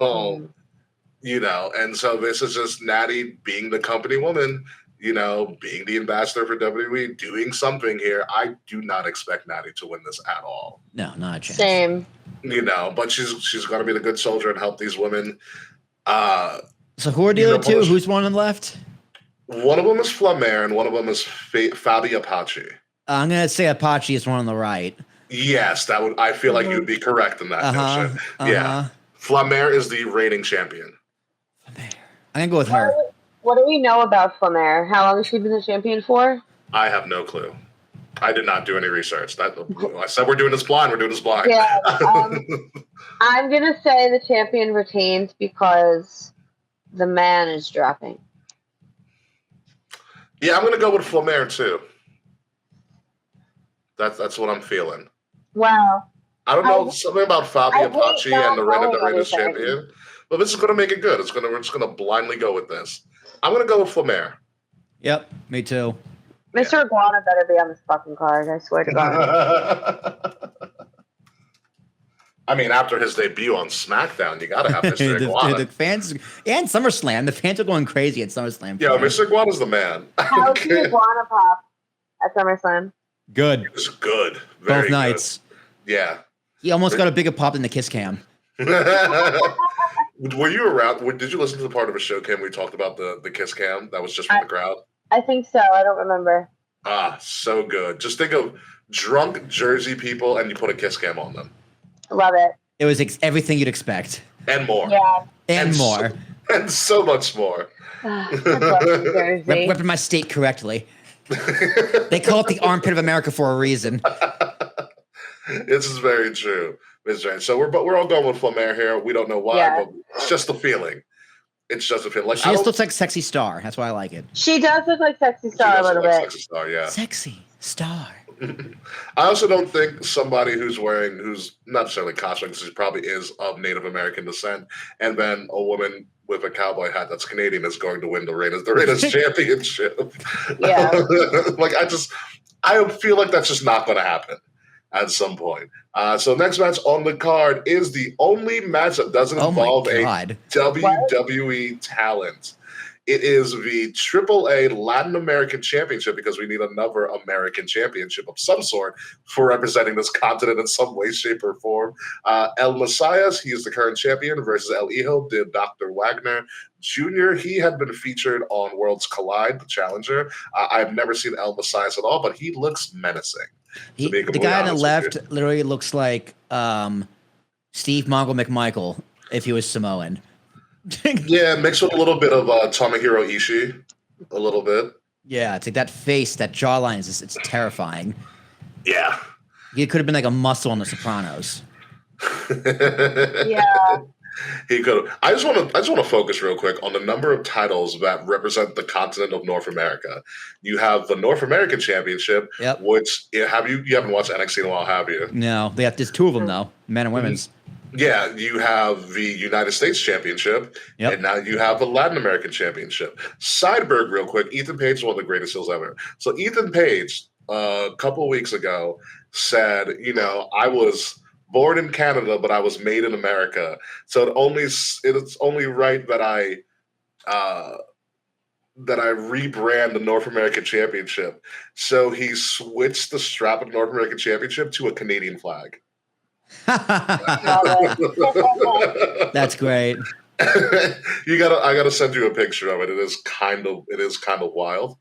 And so this is just Natty being the company woman, being the ambassador for WWE, doing something here. I do not expect Natty to win this at all. No, not a chance. Same. But she's going to be the good soldier and help these women. So who are the other 2? Who's one on the left? One of them is Flamer, and one of them is Fabi Apache. I'm gonna say Apache is one on the right. Yes, that would. I feel like you'd be correct in that. Yeah, Flamer is the reigning champion. I'm gonna go with her. What do we know about Flamer? How long has she been the champion for? I have no clue. I did not do any research. I said we're doing this blind. We're doing this blind. Yeah. I'm going to say the champion retains because the man is dropping. Yeah, I'm going to go with Flamer, too. That's what I'm feeling. Wow. I don't know, something about Fabi Apache and the Reinas champion. But this is going to make it good. We're just going to blindly go with this. I'm going to go with Flamer. Yep, me too. Mr. Iguana better be on this fucking card, I swear to God. I mean, after his debut on SmackDown, you got to have Mr. Iguana. The fans, and SummerSlam, the fans are going crazy at SummerSlam. Yeah, Mr. Iguana's the man. How's the Iguana pop at SummerSlam? Good. It was good. Very Both nights. Good. Yeah. He almost got a bigger pop than the Kiss Cam. Were you around? Did you listen to the part of a show cam we talked about the Kiss Cam that was just from the crowd? I think so. I don't remember. Ah, so good. Just think of drunk Jersey people and you put a Kiss Cam on them. Love it. It was everything you'd expect. And more. Yeah. And more. And so much more. Repping my state correctly. They call it the armpit of America for a reason. This is very true. So we're all going with Flamer here. We don't know why, but it's just a feeling. It's just a feeling. Like, she just looks like Sexy Star. That's why I like it. She does look like Sexy Star a little bit. Sexy Star, yeah. Sexy Star. I also don't think somebody who's not necessarily cosplaying, because he probably is of Native American descent, and then a woman with a cowboy hat that's Canadian is going to win the Reinas championship. Yeah. Like, I feel like that's just not going to happen at some point. So next match on the card is the only match that doesn't involve a WWE talent. It is the AAA Latin American Championship, because we need another American championship of some sort for representing this continent in some way, shape, or form. El Messias, he is the current champion, versus El Hijo de Dr. Wagner Jr. He had been featured on Worlds Collide, the challenger. I've never seen El Messias at all, but he looks menacing. The guy on the left literally looks like Steve Mongo McMichael if he was Samoan. Yeah, mixed with a little bit of Tomohiro Ishii, a little bit. Yeah, it's like that face, that jawline it's terrifying. Yeah, he could have been like a muscle on The Sopranos. Yeah, he could have. I just want to focus real quick on the number of titles that represent the continent of North America. You have the North American Championship, which you haven't watched NXT in a while, have you? No, there's two of them though, men and women's. Yeah, you have the United States Championship, and now you have the Latin American Championship. Sideberg, real quick, Ethan Page is one of the greatest heels ever. So Ethan Page, a couple of weeks ago, said, I was born in Canada, but I was made in America. So it's only right that I rebrand the North American Championship. So he switched the strap of the North American Championship to a Canadian flag. That's great. I gotta send you a picture of it. It is kind of wild.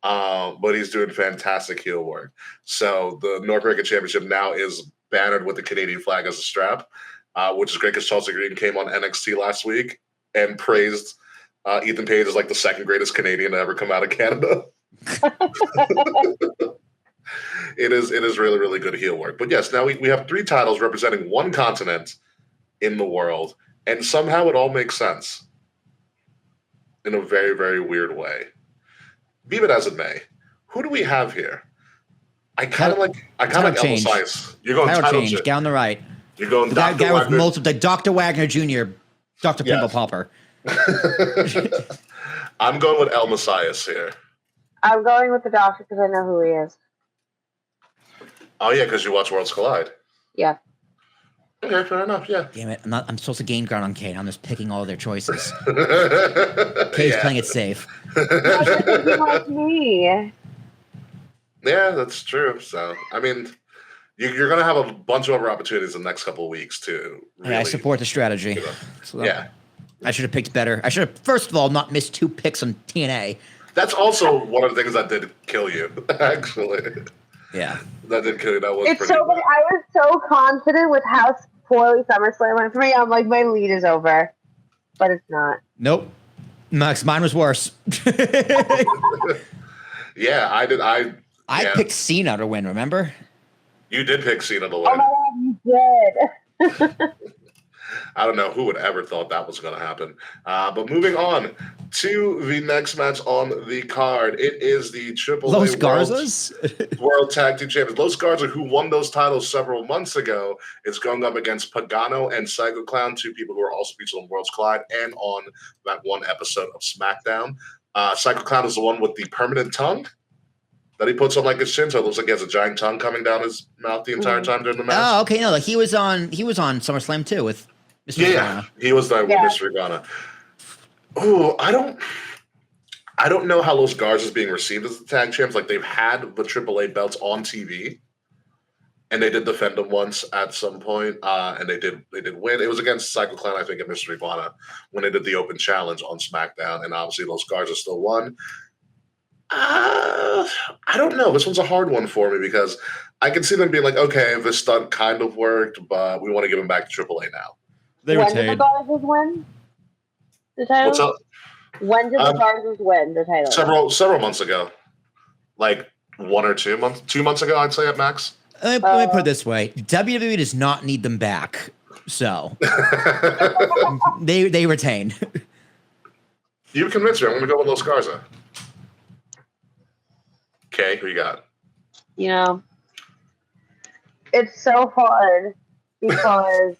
But he's doing fantastic heel work. So the North American Championship now is bannered with the Canadian flag as a strap, which is great because Chelsea Green came on NXT last week and praised Ethan Page as like the second greatest Canadian to ever come out of Canada. It is really, really good heel work. But yes, now we have 3 titles representing one continent in the world, and somehow it all makes sense in a very, very weird way. Be it as it may, who do we have here? I kind of like El Messias. You're going title change down the right. You're going the guy with multiple, Dr. Wagner Jr., Dr. Pimple Popper. I'm going with El Messias here. I'm going with the doctor because I know who he is. Oh yeah, because you watch Worlds Collide. Yeah. Okay, fair enough. Yeah. Damn it! I'm supposed to gain ground on Kate. I'm just picking all their choices. Kate's playing it safe. Like me. Yeah, that's true. So I mean, you're going to have a bunch of other opportunities in the next couple of weeks too. Really, I support the strategy. So I should have picked better. I should have, first of all, not missed 2 picks on TNA. That's also one of the things that did kill you, actually. Yeah. That did kill you. That was it's pretty so funny. I was so confident with how poorly SummerSlam went for me. I'm like, my lead is over. But it's not. Nope. Max, mine was worse. Yeah, I did. I yeah. picked Cena to win, remember? You did pick Cena to Oh win. my god, you did. I don't know who would ever thought that was going to happen. But moving on to the next match on the card, it is the AAA Los Garzas? World Tag Team Champions. Los Garza, who won those titles several months ago, is going up against Pagano and Psycho Clown, two people who are also featured on Worlds Collide and on that one episode of SmackDown. Psycho Clown is the one with the permanent tongue that he puts on like his chin, so it looks like he has a giant tongue coming down his mouth the entire time during the match. Oh, okay. No, like he was on SummerSlam too with Mr. Yeah, he was there with Mr. Iguana. Oh, I don't know how Los Garzas is being received as the tag champs. Like they've had the AAA belts on TV, and they did defend them once at some point, and they did win. It was against Psycho Clown, I think, and Mr. Iguana when they did the open challenge on SmackDown, and obviously Los Garzas still won. I don't know. This one's a hard one for me because I can see them being like, okay, this stunt kind of worked, but we want to give him back to AAA now. They when did the Garzas win the title? What's up? When did the Garzas win the title? Several months ago, like 1 or 2 months, 2 months ago, I'd say at max. Let me put it this way: WWE does not need them back, so they retain. You convinced me. I'm going to go with Los Garza. Okay, who you got? You know, it's so hard because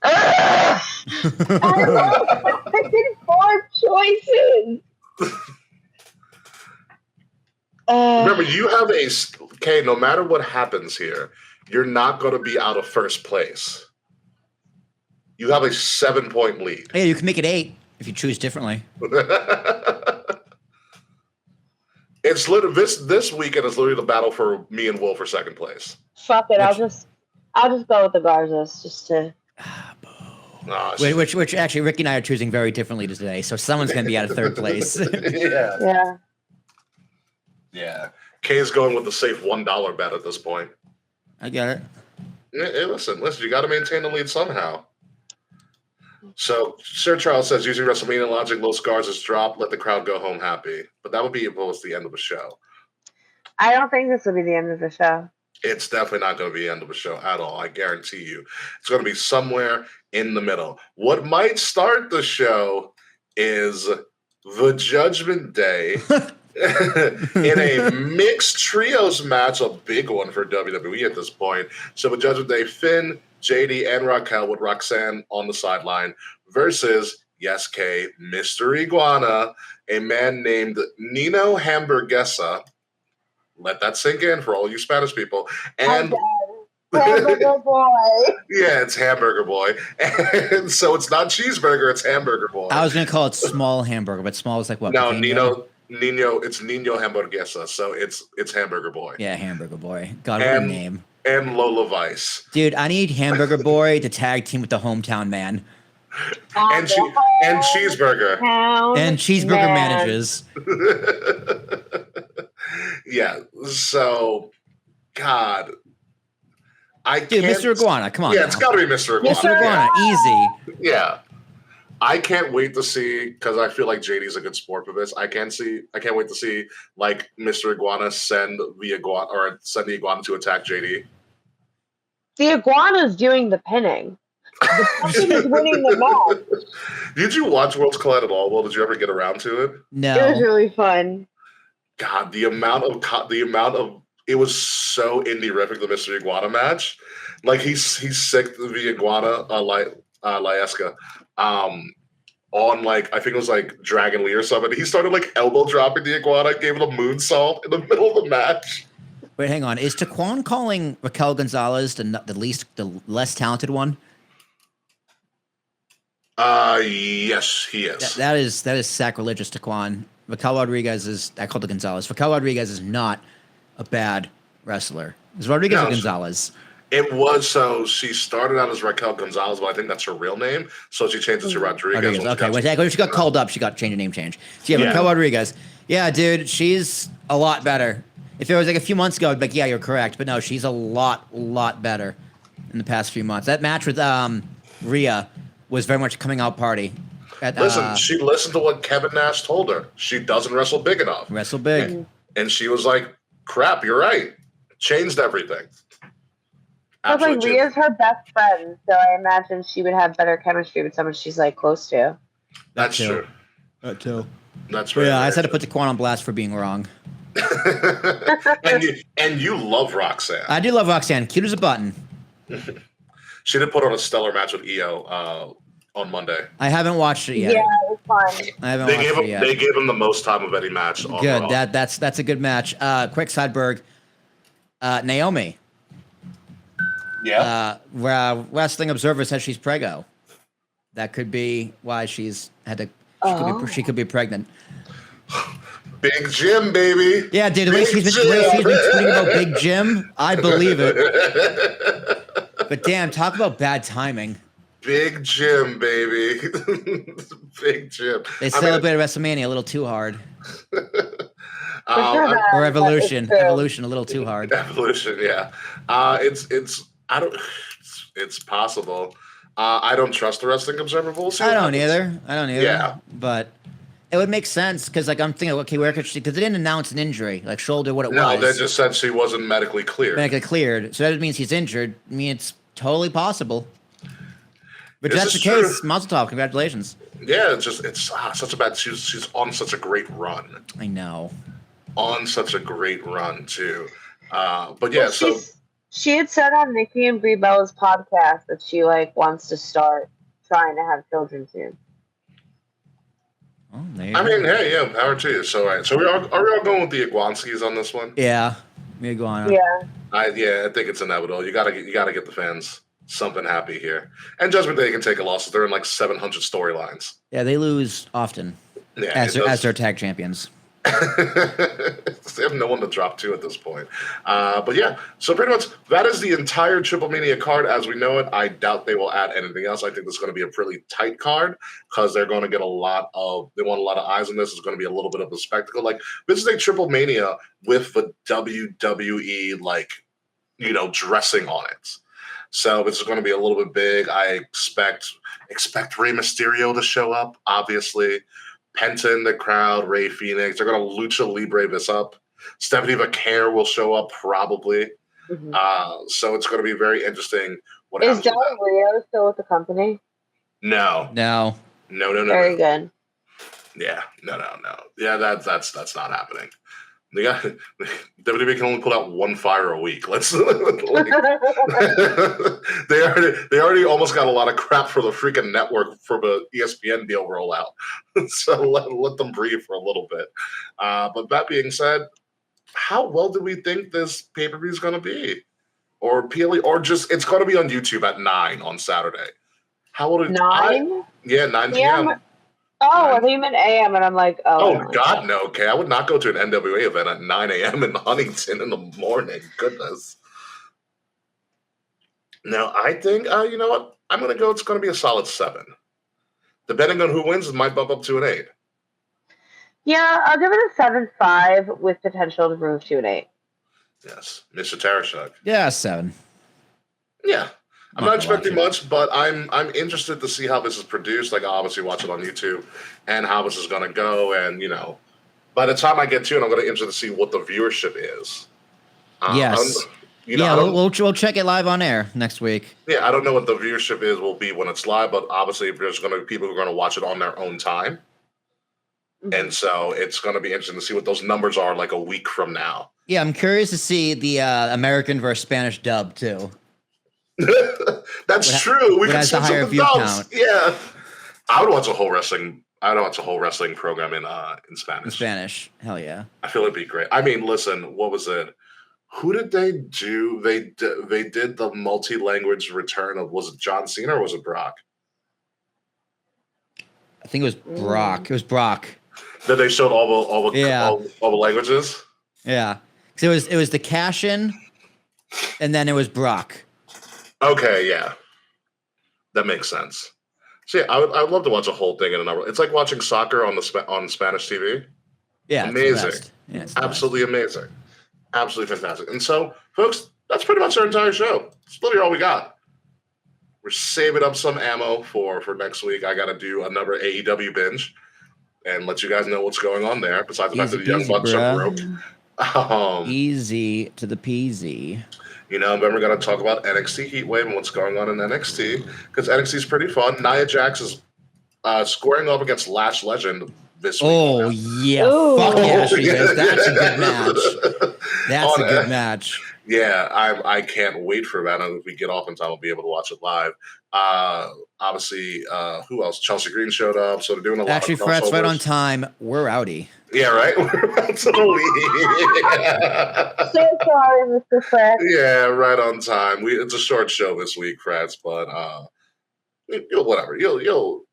I did 4 choices. Remember, you have no matter what happens here, you're not going to be out of first place. You have a 7-point lead. Yeah, you can make it 8 if you choose differently. It's literally this weekend is literally the battle for me and Will for second place. Fuck it, I'll just go with the Garzas just to. Which actually Ricky and I are choosing very differently today, so someone's going to be out of third place. Yeah. Kay's going with the safe $1 bet at this point. I get it. Hey, listen, you got to maintain the lead somehow. So, Sir Charles says, using WrestleMania logic, Los Garzas drop, let the crowd go home happy. But that would be almost the end of the show. I don't think this will be the end of the show. It's definitely not going to be the end of the show at all. I guarantee you. It's going to be somewhere in the middle. What might start the show is the Judgment Day in a mixed trios match, a big one for WWE at this point. So with Judgment Day, Finn, JD, and Raquel with Roxanne on the sideline versus, yes, Kay, Mr. Iguana, a man named Nino Hamburguesa. Let that sink in for all you Spanish people. And Hamburger Boy. Yeah, it's Hamburger Boy. And so it's not Cheeseburger, it's Hamburger Boy. I was going to call it Small Hamburger, but small is like what? No, Nino, it's Nino Hamburguesa, so it's Hamburger Boy. Yeah, Hamburger Boy. God, what a name. And Lola Vice. Dude, I need Hamburger Boy to tag team with the hometown man. And Cheeseburger. And Cheeseburger manages. Yeah, so, God. Dude, Mr. Iguana, come on. Yeah, now. it's got to be Mr. Iguana. Mr. Iguana, easy. Yeah. I can't wait to see, because I feel like JD's a good sport for this. I can't wait to see like Mr. Iguana send the iguana to attack JD. The iguana's doing the pinning. The person is winning the match. Did you watch Worlds Collide at all? Well, did you ever get around to it? No. It was really fun. God, the amount of it was so indie-rific, the Mr. Iguana match. Like he's sick the iguana Lieska. On like I think it was like Dragon Lee or something. He started like elbow dropping the iguana, gave it a moonsault in the middle of the match. Wait, hang on. Is Taquan calling Raquel Gonzalez the less talented one? Yes, he is. That is sacrilegious, Taquan. Raquel Rodriguez is. I called it Gonzalez. Raquel Rodriguez is not a bad wrestler. Is Rodriguez or Gonzalez? It was, so she started out as Raquel Gonzalez, but I think that's her real name. So she changed it to Rodriguez. Okay, when she got called up, she got changed a name change. So yeah, Raquel Rodriguez. Yeah, dude, she's a lot better. If it was like a few months ago, I'd be like, yeah, you're correct. But no, she's a lot better in the past few months. That match with Rhea was very much a coming out party. Listen, she listened to what Kevin Nash told her. She doesn't wrestle big enough. Wrestle big. And she was like, crap, you're right. Changed everything. But like Rhea's her best friend, so I imagine she would have better chemistry with someone she's like close to. That's true. That too. That's very, yeah, I just had to put Taquan on blast for being wrong. and you love Roxanne. I do love Roxanne. Cute as a button. She did put on a stellar match with EO on Monday. I haven't watched it yet. Yeah, it was fun. I haven't watched it yet. They gave him the most time of any match. On Good. Raw. That's a good match. Quick sideberg. Naomi. Yeah. Wrestling Observer says she's prego. That could be why she's had to. She could be pregnant. Big Jim, baby. Yeah, dude. The way she's been tweeting about Big Jim, I believe it. But damn, talk about bad timing. Big Jim, baby. Big Jim. They celebrated WrestleMania a little too hard. Or Evolution a little too hard. Evolution, yeah. It's possible. I don't trust the Wrestling Observer. I don't either. Yeah. But it would make sense because, like, I'm thinking, okay, where could she? Because they didn't announce an injury, like shoulder, what it was. No, they just said she wasn't medically cleared. Medically cleared, so that means he's injured. I mean, it's totally possible. But if that's the case, Mazel tov, congratulations. Yeah, it's such a bad. She's on such a great run. I know. On such a great run too. But yeah, so she had said on Nikki and Brie Bella's podcast that she like wants to start trying to have children soon. Oh, hey, yeah, power to you. So, right. So are we all going with the Iguanskis on this one? Yeah, we go on. Yeah. I think it's inevitable. You gotta get the fans something happy here. And Judgment Day can take a loss. They're in like 700 storylines. Yeah, they lose often. Yeah, as their tag champions. They have no one to drop to at this point. But yeah, so pretty much that is the entire TripleMania card as we know it. I doubt they will add anything else. I think this is going to be a pretty tight card because they're going to get they want a lot of eyes on this. It's going to be a little bit of a spectacle. Like, this is a TripleMania with the WWE, dressing on it. So this is going to be a little bit big. I expect Rey Mysterio to show up, obviously. Penta in the crowd, Rey Fenix. They're going to Lucha Libre this up. Stephanie McCare will show up probably. Mm-hmm. So it's going to be very interesting. Is Del Rio still with the company? No. Very good. Yeah, no. Yeah, that's not happening. WWE can only put out one fire a week. They already almost got a lot of crap for the freaking network for the ESPN deal rollout. So let them breathe for a little bit. But that being said, how well do we think this pay-per-view is going to be? Or PLE, or just it's going to be on YouTube at 9 on Saturday. How will it 9? 9 p.m. Oh, I think you meant AM, and I'm like, oh God, no. Okay, I would not go to an NWA event at 9 a.m. in Huntington in the morning. Goodness. Now, I think, you know what? I'm going to go, it's going to be a solid 7. Depending on who wins, it might bump up to an 8. Yeah, I'll give it a 7.5 with potential to move to an 8. Yes. Mr. Tarashuk. Yeah, 7. Yeah. I'm not expecting much, but I'm interested to see how this is produced. Like, I'll obviously watch it on YouTube and how this is going to go. And, by the time I get to it, I'm going to be interested to see what the viewership is. Yes. We'll check it live on air next week. Yeah, I don't know what the viewership will be when it's live, but obviously there's going to be people who are going to watch it on their own time. Mm-hmm. And so it's going to be interesting to see what those numbers are like a week from now. Yeah, I'm curious to see the American versus Spanish dub, too. That's true. We can see higher view count. Yeah, I would watch a whole wrestling program in Spanish. In Spanish, hell yeah! I feel it'd be great. I mean, listen, what was it? Who did they do? They did the multi-language return of, was it John Cena or was it Brock? I think it was Brock. It was Brock. That they showed all the languages. Yeah, because it was the cash-in, and then it was Brock. Okay, yeah, that makes sense. So yeah, I would love to watch a whole thing in a number. It's like watching soccer on on Spanish TV. Yeah, amazing. Yeah, absolutely amazing, absolutely fantastic. And so, folks, that's pretty much our entire show. It's literally all we got. we're saving up some ammo for next week. I got to do another AEW binge and let you guys know what's going on there. Besides the fact that the Young Bucks are broke. Easy to the peasy. You know, then we're going to talk about NXT Heatwave and what's going on in NXT because NXT is pretty fun. Nia Jax is squaring up against Lash Legend this week. Oh, yeah. Ooh. Fuck yeah, she is. That's a good match. That's a good match. Yeah, I can't wait for that. And if we get off in time, I'll be able to watch it live. Obviously, who else? Chelsea Green showed up, so they're doing a lot. Actually, of Fred's right crossovers. on time. We're outie. Yeah, right. We're about to leave. So sorry, Mr. Fred. Yeah, right on time. It's a short show this week, Freds, but whatever. You'll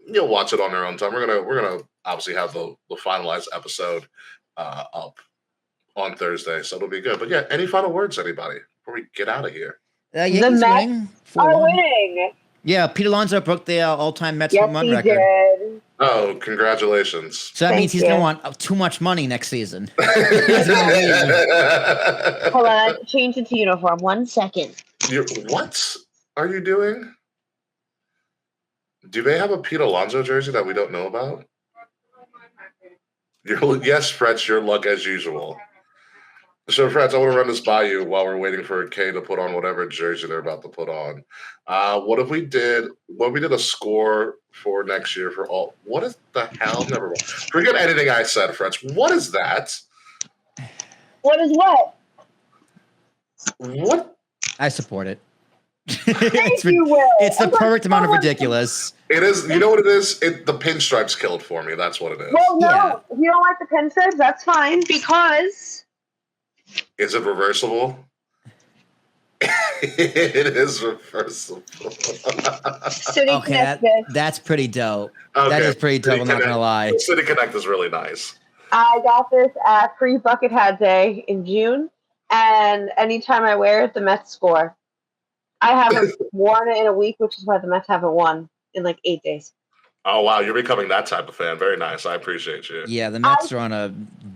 watch it on your own time. We're gonna obviously have the finalized episode up on Thursday, so it'll be good. But yeah, any final words, anybody, before we get out of here? Yankees Mets winning. are 4-1. winning. Yeah, Pete Alonso broke the all-time Mets Yes, home run he record. did. Oh, congratulations! So that Thank means he's you. going to want too much money next season. Hold on, I have to change it to uniform. 1 second. What are you doing? Do they have a Pete Alonso jersey that we don't know about? Yes, Fretz, your luck as usual. So, Fretz, I want to run this by you while we're waiting for Kay to put on whatever jersey they're about to put on. What if we did a score for next year for all? What is the hell? Never mind. Forget anything I said, Fretz. What is that? What is what? What? I support it. Thank you, Will. It's the perfect amount of ridiculous. It is. You know what it is? The pinstripes killed for me. That's what it is. Well, no, Yeah. if you don't like the pinstripes, that's fine because Is it reversible? It is reversible. City Okay, Connect. that's pretty dope. Okay, That is pretty dope, City I'm not going to Connect- lie. City Connect is really nice. I got this at Free Bucket Hat Day in June, and anytime I wear it, the Mets score. I haven't worn it in a week, which is why the Mets haven't won in like 8 days. Oh, wow. You're becoming that type of fan. Very nice. I appreciate you. Yeah, the Mets are on a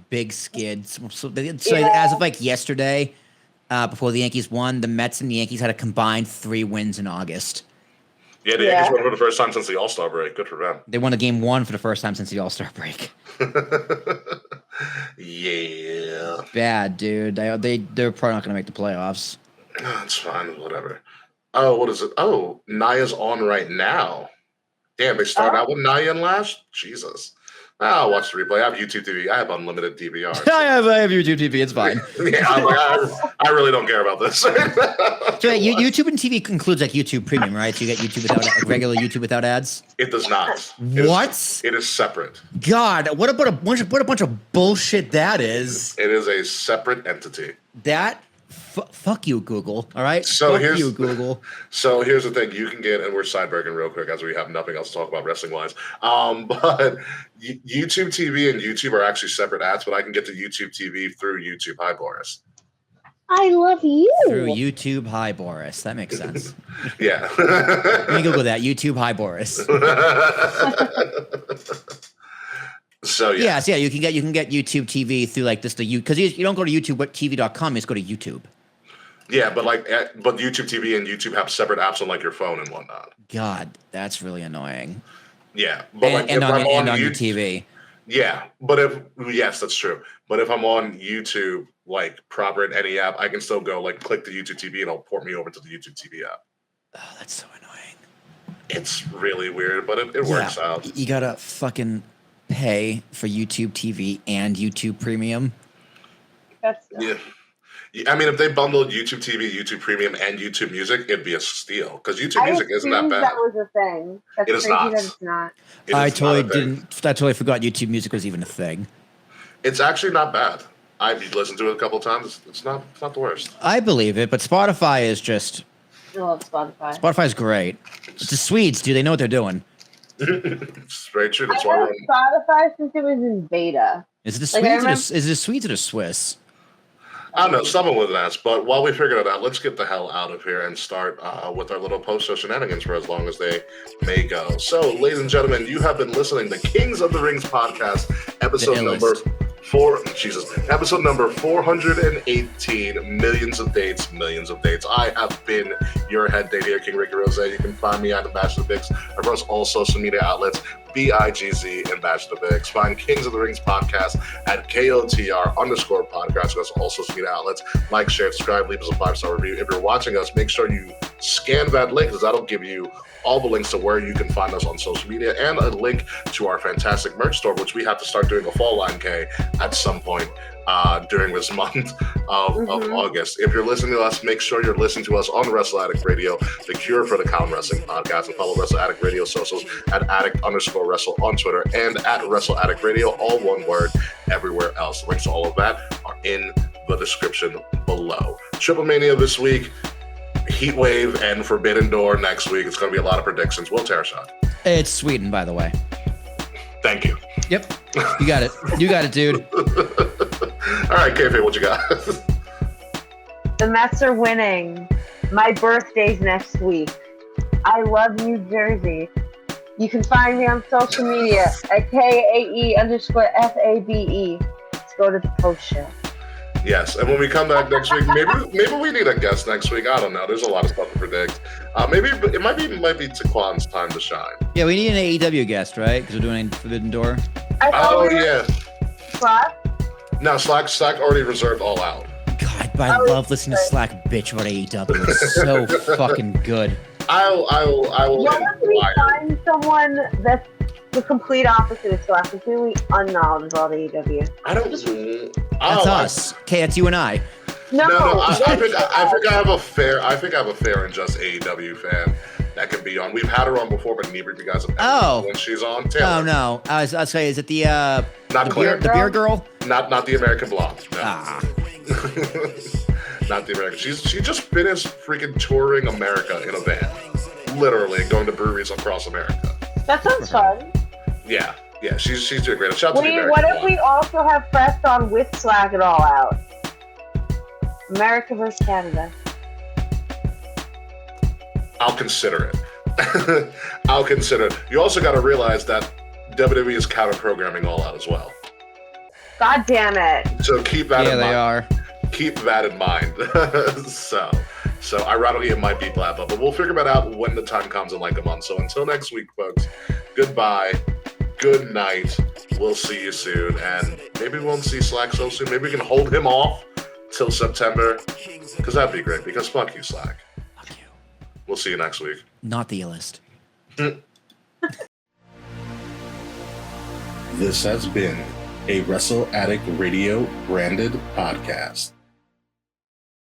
big skid. So Yeah. as of like yesterday, before the Yankees won, the Mets and the Yankees had a combined 3 wins in August. Yeah, the Yankees won for the first time since the All-Star break. Good for them. They won a game 1 for the first time since the All-Star break. Yeah. Bad, dude. They're probably not going to make the playoffs. It's fine. Whatever. Oh, what is it? Oh, Naya's on right now. Damn, they started out with Naya and Lash? Jesus. I'll watch the replay. I have YouTube TV. I have unlimited DVR. I have YouTube TV. It's fine. Yeah, I'm like, I really don't care about this. So, YouTube and TV includes like YouTube Premium, right? So you get YouTube without like regular YouTube without ads. It does not. What? It is separate. God, what a bunch of bullshit that is. It is a separate entity. That fuck you, Google. All right. So fuck here's you, Google. So here's the thing: you can get, and we're sideburning real quick as we have nothing else to talk about wrestling wise. But YouTube TV and YouTube are actually separate apps, but I can get to YouTube TV through YouTube. Hi, Boris. I love you. Through YouTube. Hi, Boris. That makes sense. Yeah. Let me Google that. YouTube. Hi, Boris. So yeah. Yeah, you can get YouTube TV through like this because you don't go to YouTube.tv.com. You just go to YouTube. Yeah, but YouTube TV and YouTube have separate apps on like your phone and whatnot. God, that's really annoying. Yeah, but And if on I'm your YouTube, TV. yeah, but yes, that's true. But if I'm on YouTube, like proper in any app, I can still go like click the YouTube TV and it'll port me over to the YouTube TV app. Oh, that's so annoying. It's really weird, but it works out. You gotta fucking pay for YouTube TV and YouTube Premium. That's Yeah. I mean, if they bundled YouTube TV, YouTube Premium, and YouTube Music, it'd be a steal. Because YouTube Music isn't that bad. That was a thing. That's It is crazy not. that it's not. It I is not a totally thing. I totally forgot YouTube Music was even a thing. It's actually not bad. I've listened to it a couple of times. It's not the worst. I believe it, but Spotify is just I love Spotify. Spotify's great. It's the Swedes, dude. They know what they're doing. It's very true. I've That's why had we're Spotify since it was in beta. Is it the Like, I Swedes? remember- Is it the Swedes or the Swiss? I don't know. Someone would ask. But while we figure it out, let's get the hell out of here and start with our little post-show shenanigans for as long as they may go. So, ladies and gentlemen, you have been listening to Kings of the Rings podcast, episode The number illest. Episode number 418. Millions of dates, millions of dates. I have been your head date here, King Ricky Rose. You can find me at the Bachelor Bix across all social media outlets, BIGZ and Bachelor Bix. Find Kings of the Rings podcast at KOTR_podcast across all social media outlets. Like, share, subscribe, leave us a 5-star review. If you're watching us, make sure you scan that link, because that'll give you all the links to where you can find us on social media and a link to our fantastic merch store, which we have to start doing a fall line, K, at some point during this month of August. If you're listening to us, make sure you're listening to us on Wrestle Addict Radio, the cure for the Common Wrestling Podcast, and follow Wrestle Addict Radio socials at addict_wrestle on Twitter and at Wrestle Addict Radio, all one word, everywhere else. Links to all of that are in the description below. TripleMania this week, Heat Wave and Forbidden Door next week. It's going to be a lot of predictions. Will Tarashot. It's Sweden, by the way. Thank you. Yep. You got it. You got it, dude. All right, KF, what you got? The Mets are winning. My birthday's next week. I love New Jersey. You can find me on social media at KAE_FABE. Let's go to the post show. Yes, and when we come back next week, maybe we need a guest next week. I don't know. There's a lot of stuff to predict. Maybe it might be Taquan's time to shine. Yeah, we need an AEW guest, right? Because we're doing Forbidden Door. Yeah. Slack? No, Slack already reserved All Out. God, but I love listening to Slack bitch about AEW. It's so fucking good. I will. What if we find someone that's the complete opposite of Slack, completely unknowledgeable about AEW? That's us. Okay, that's you and I. No. I think I have a fair and just AEW fan that can be on. We've had her on before, but neither of you guys have when she's on. Taylor. Oh no, I was saying, is it the not Claire, the beer girl? Not the American Blonde. No. Not the American. She just finished freaking touring America in a van, literally going to breweries across America. That sounds fun. Yeah, she's doing great. Shout out to the American What if Blonde. we also have Pressed on with Slack it all out? America versus Canada. I'll consider it. I'll consider it. You also got to realize that WWE is counter-programming All Out as well. God damn it. So keep that in mind. Yeah, they are. Keep that in mind. So ironically, it might be Blabba, but we'll figure that out when the time comes in like a month. So until next week, folks, goodbye. Good night. We'll see you soon. And maybe we won't see Slack so soon. Maybe we can hold him off till September, because that'd be great, because fuck you, Slack. Fuck you. We'll see you next week. Not the illest. This has been a Wrestle Addict Radio branded podcast.